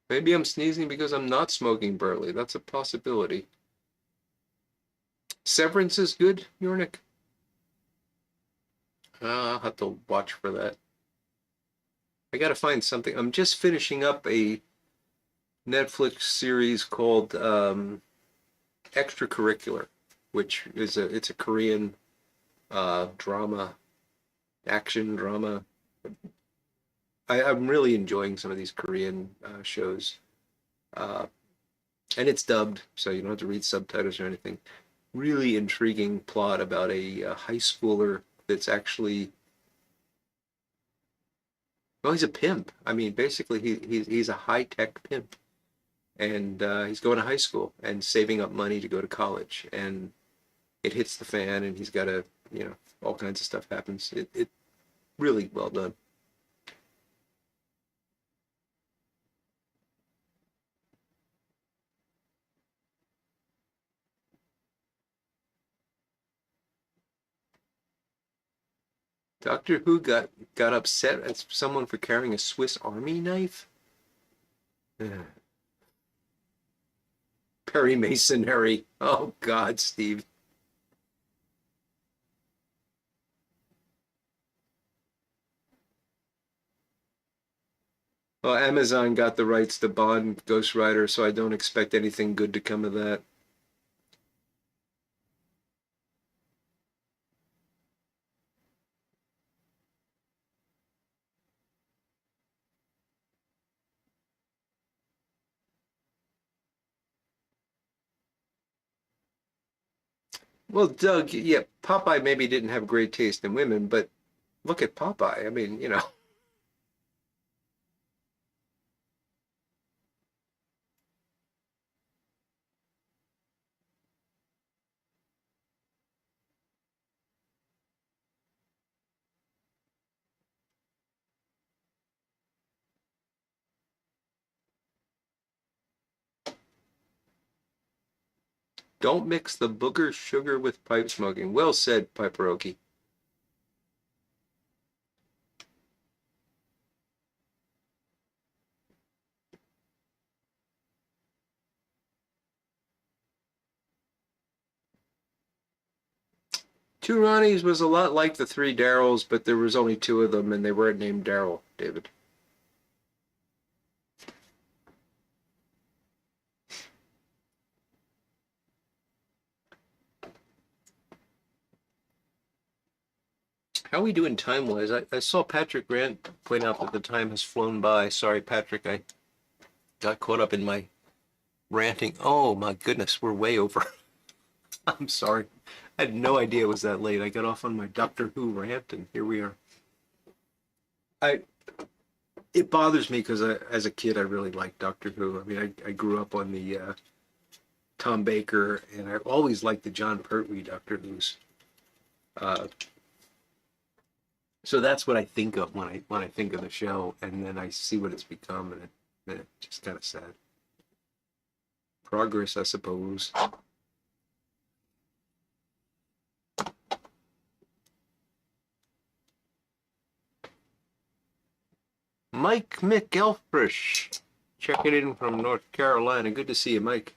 Maybe I'm sneezing because I'm not smoking burley. That's a possibility. Severance is good, Yornik. I'll have to watch for that. I gotta find something. I'm just finishing up a Netflix series called Extracurricular, which is it's a Korean drama, action drama. I'm really enjoying some of these Korean shows, uh, and it's dubbed, so you don't have to read subtitles or anything. Really intriguing plot about a high schooler that's actually, well, he's a pimp. I mean, basically, he's a high tech pimp, and he's going to high school and saving up money to go to college, and it hits the fan, and he's got to, all kinds of stuff happens. It really well done. Doctor Who got upset at someone for carrying a Swiss Army knife. Perry Masonry. Oh God, Steve. Well, Amazon got the rights to Bond Ghost Rider, so I don't expect anything good to come of that. Well, Doug, yeah, Popeye maybe didn't have great taste in women, but look at Popeye. I mean, don't mix the booger sugar with pipe smoking. Well said, Piperoki. Two Ronnies was a lot like the three Daryls, but there was only two of them, and they weren't named Daryl, David. How are we doing time-wise? I saw Patrick Grant point out that the time has flown by. Sorry, Patrick, I got caught up in my ranting. Oh my goodness, we're way over. I'm sorry. I had no idea it was that late. I got off on my Doctor Who rant, and here we are. I It bothers me because as a kid, I really liked Doctor Who. I mean, I grew up on the Tom Baker, and I always liked the John Pertwee Doctor Who's. Uh, so that's what I think of when I think of the show, and then I see what it's become, and it's just kind of sad. Progress, I suppose. Mike McElfresh, checking in from North Carolina. Good to see you, Mike.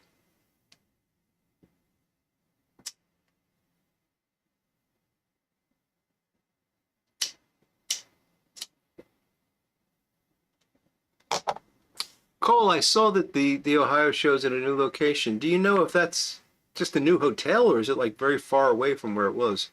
Cole, I saw that the Ohio show's in a new location. Do you know if that's just a new hotel or is it like very far away from where it was?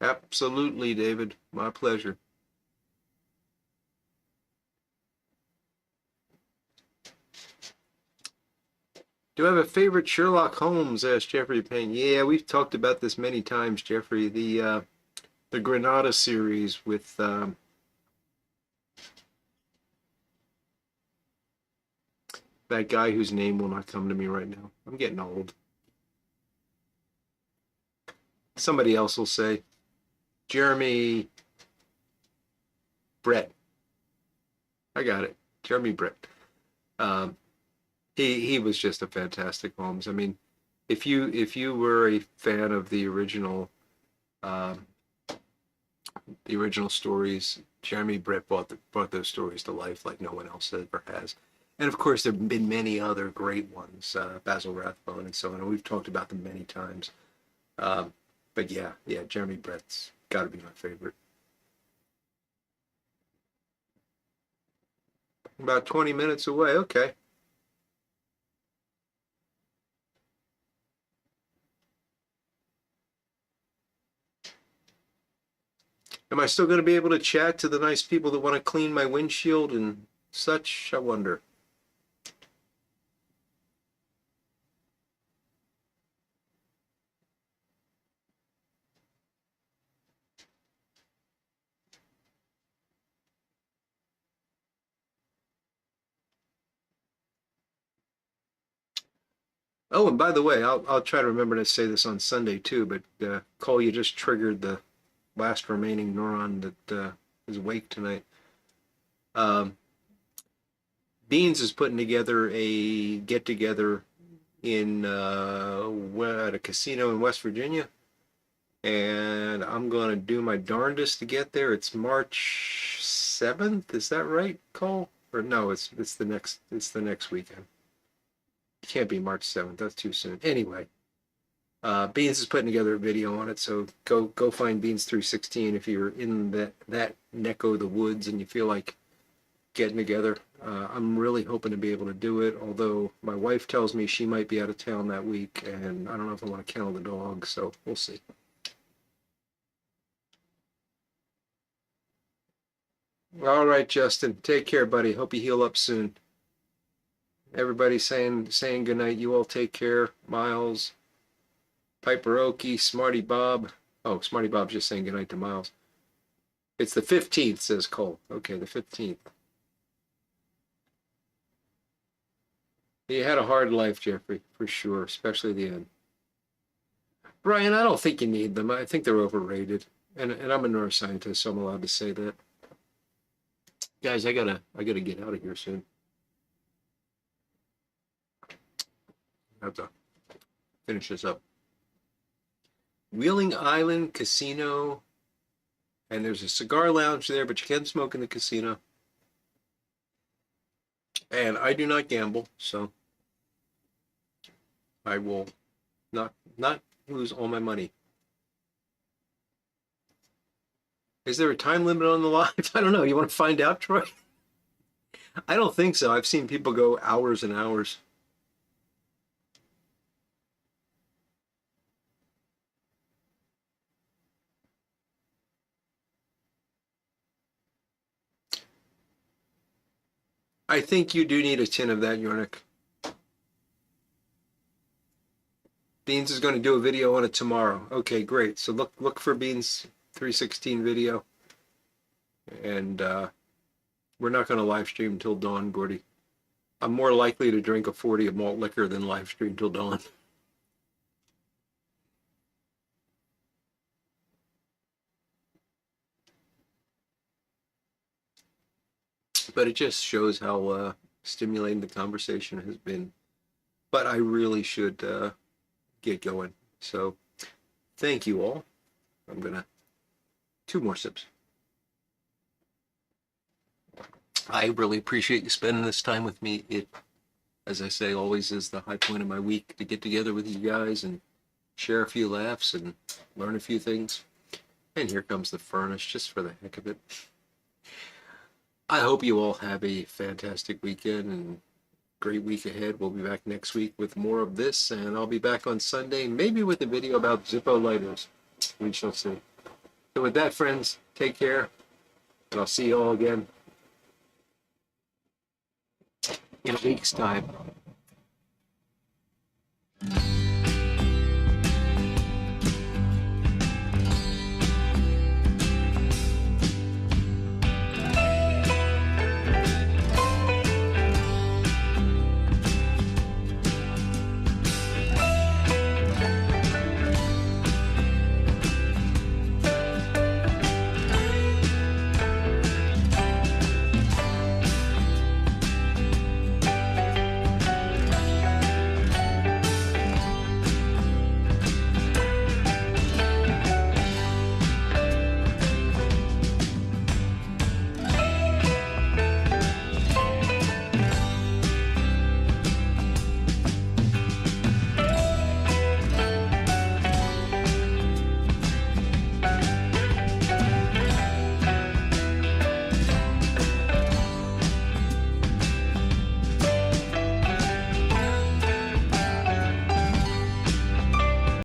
Absolutely, David. My pleasure. Do I have a favorite Sherlock Holmes? Asked Jeffrey Payne. Yeah, we've talked about this many times, Jeffrey. The Granada series with that guy whose name will not come to me right now. I'm getting old. Somebody else will say Jeremy Brett. I got it. Jeremy Brett. Um, he was just a fantastic Holmes. I mean, if you were a fan of um, the original stories, Jeremy Brett brought those stories to life like no one else ever has. And of course, there have been many other great ones, Basil Rathbone and so on. And we've talked about them many times. Um, but yeah, Jeremy Brett's got to be my favorite. About 20 minutes away. Okay. Am I still going to be able to chat to the nice people that want to clean my windshield and such? I wonder. Oh, and by the way, I'll try to remember to say this on Sunday too. But Cole, you just triggered the last remaining neuron that is awake tonight. Um, Beans is putting together a get together in at a casino in West Virginia, and I'm gonna do my darndest to get there. It's March 7th. Is that right, Cole? Or no, it's the next weekend. It can't be March 7th. That's too soon. Anyway, Beans is putting together a video on it, so go find Beans 316 if you're in that neck of the woods and you feel like getting together. I'm really hoping to be able to do it, although my wife tells me she might be out of town that week, and I don't know if I want to kennel the dog, so we'll see. All right, Justin, take care, buddy. Hope you heal up soon. Everybody saying goodnight. You all take care. Miles, Piper Okie, Smarty Bob. Oh, Smarty Bob's just saying goodnight to Miles. It's the 15th, says Cole. Okay, the 15th. You had a hard life, Jeffrey, for sure, especially the end. Brian, I don't think you need them. I think they're overrated. And I'm a neuroscientist, so I'm allowed to say that. Guys, I gotta get out of here soon. I have to finish this up. Wheeling Island Casino, and there's a cigar lounge there, but you can smoke in the casino. And I do not gamble, so I will not lose all my money. Is there a time limit on the live? I don't know. You want to find out, Troy? I don't think so. I've seen people go hours and hours. I think you do need a tin of that, Yornik. Beans is going to do a video on it tomorrow. Okay, great. So look for Beans 316 video. And we're not going to live stream until dawn, Gordy. I'm more likely to drink a 40 of malt liquor than live stream till dawn. But it just shows how stimulating the conversation has been. But I really should get going. So thank you all. I'm going to, two more sips. I really appreciate you spending this time with me. It, as I say, always is the high point of my week to get together with you guys and share a few laughs and learn a few things. And here comes the furnace just for the heck of it. I hope you all have a fantastic weekend and great week ahead. We'll be back next week with more of this, and I'll be back on Sunday, maybe with a video about Zippo lighters. We shall see. So with that, friends, take care, and I'll see you all again in a week's time.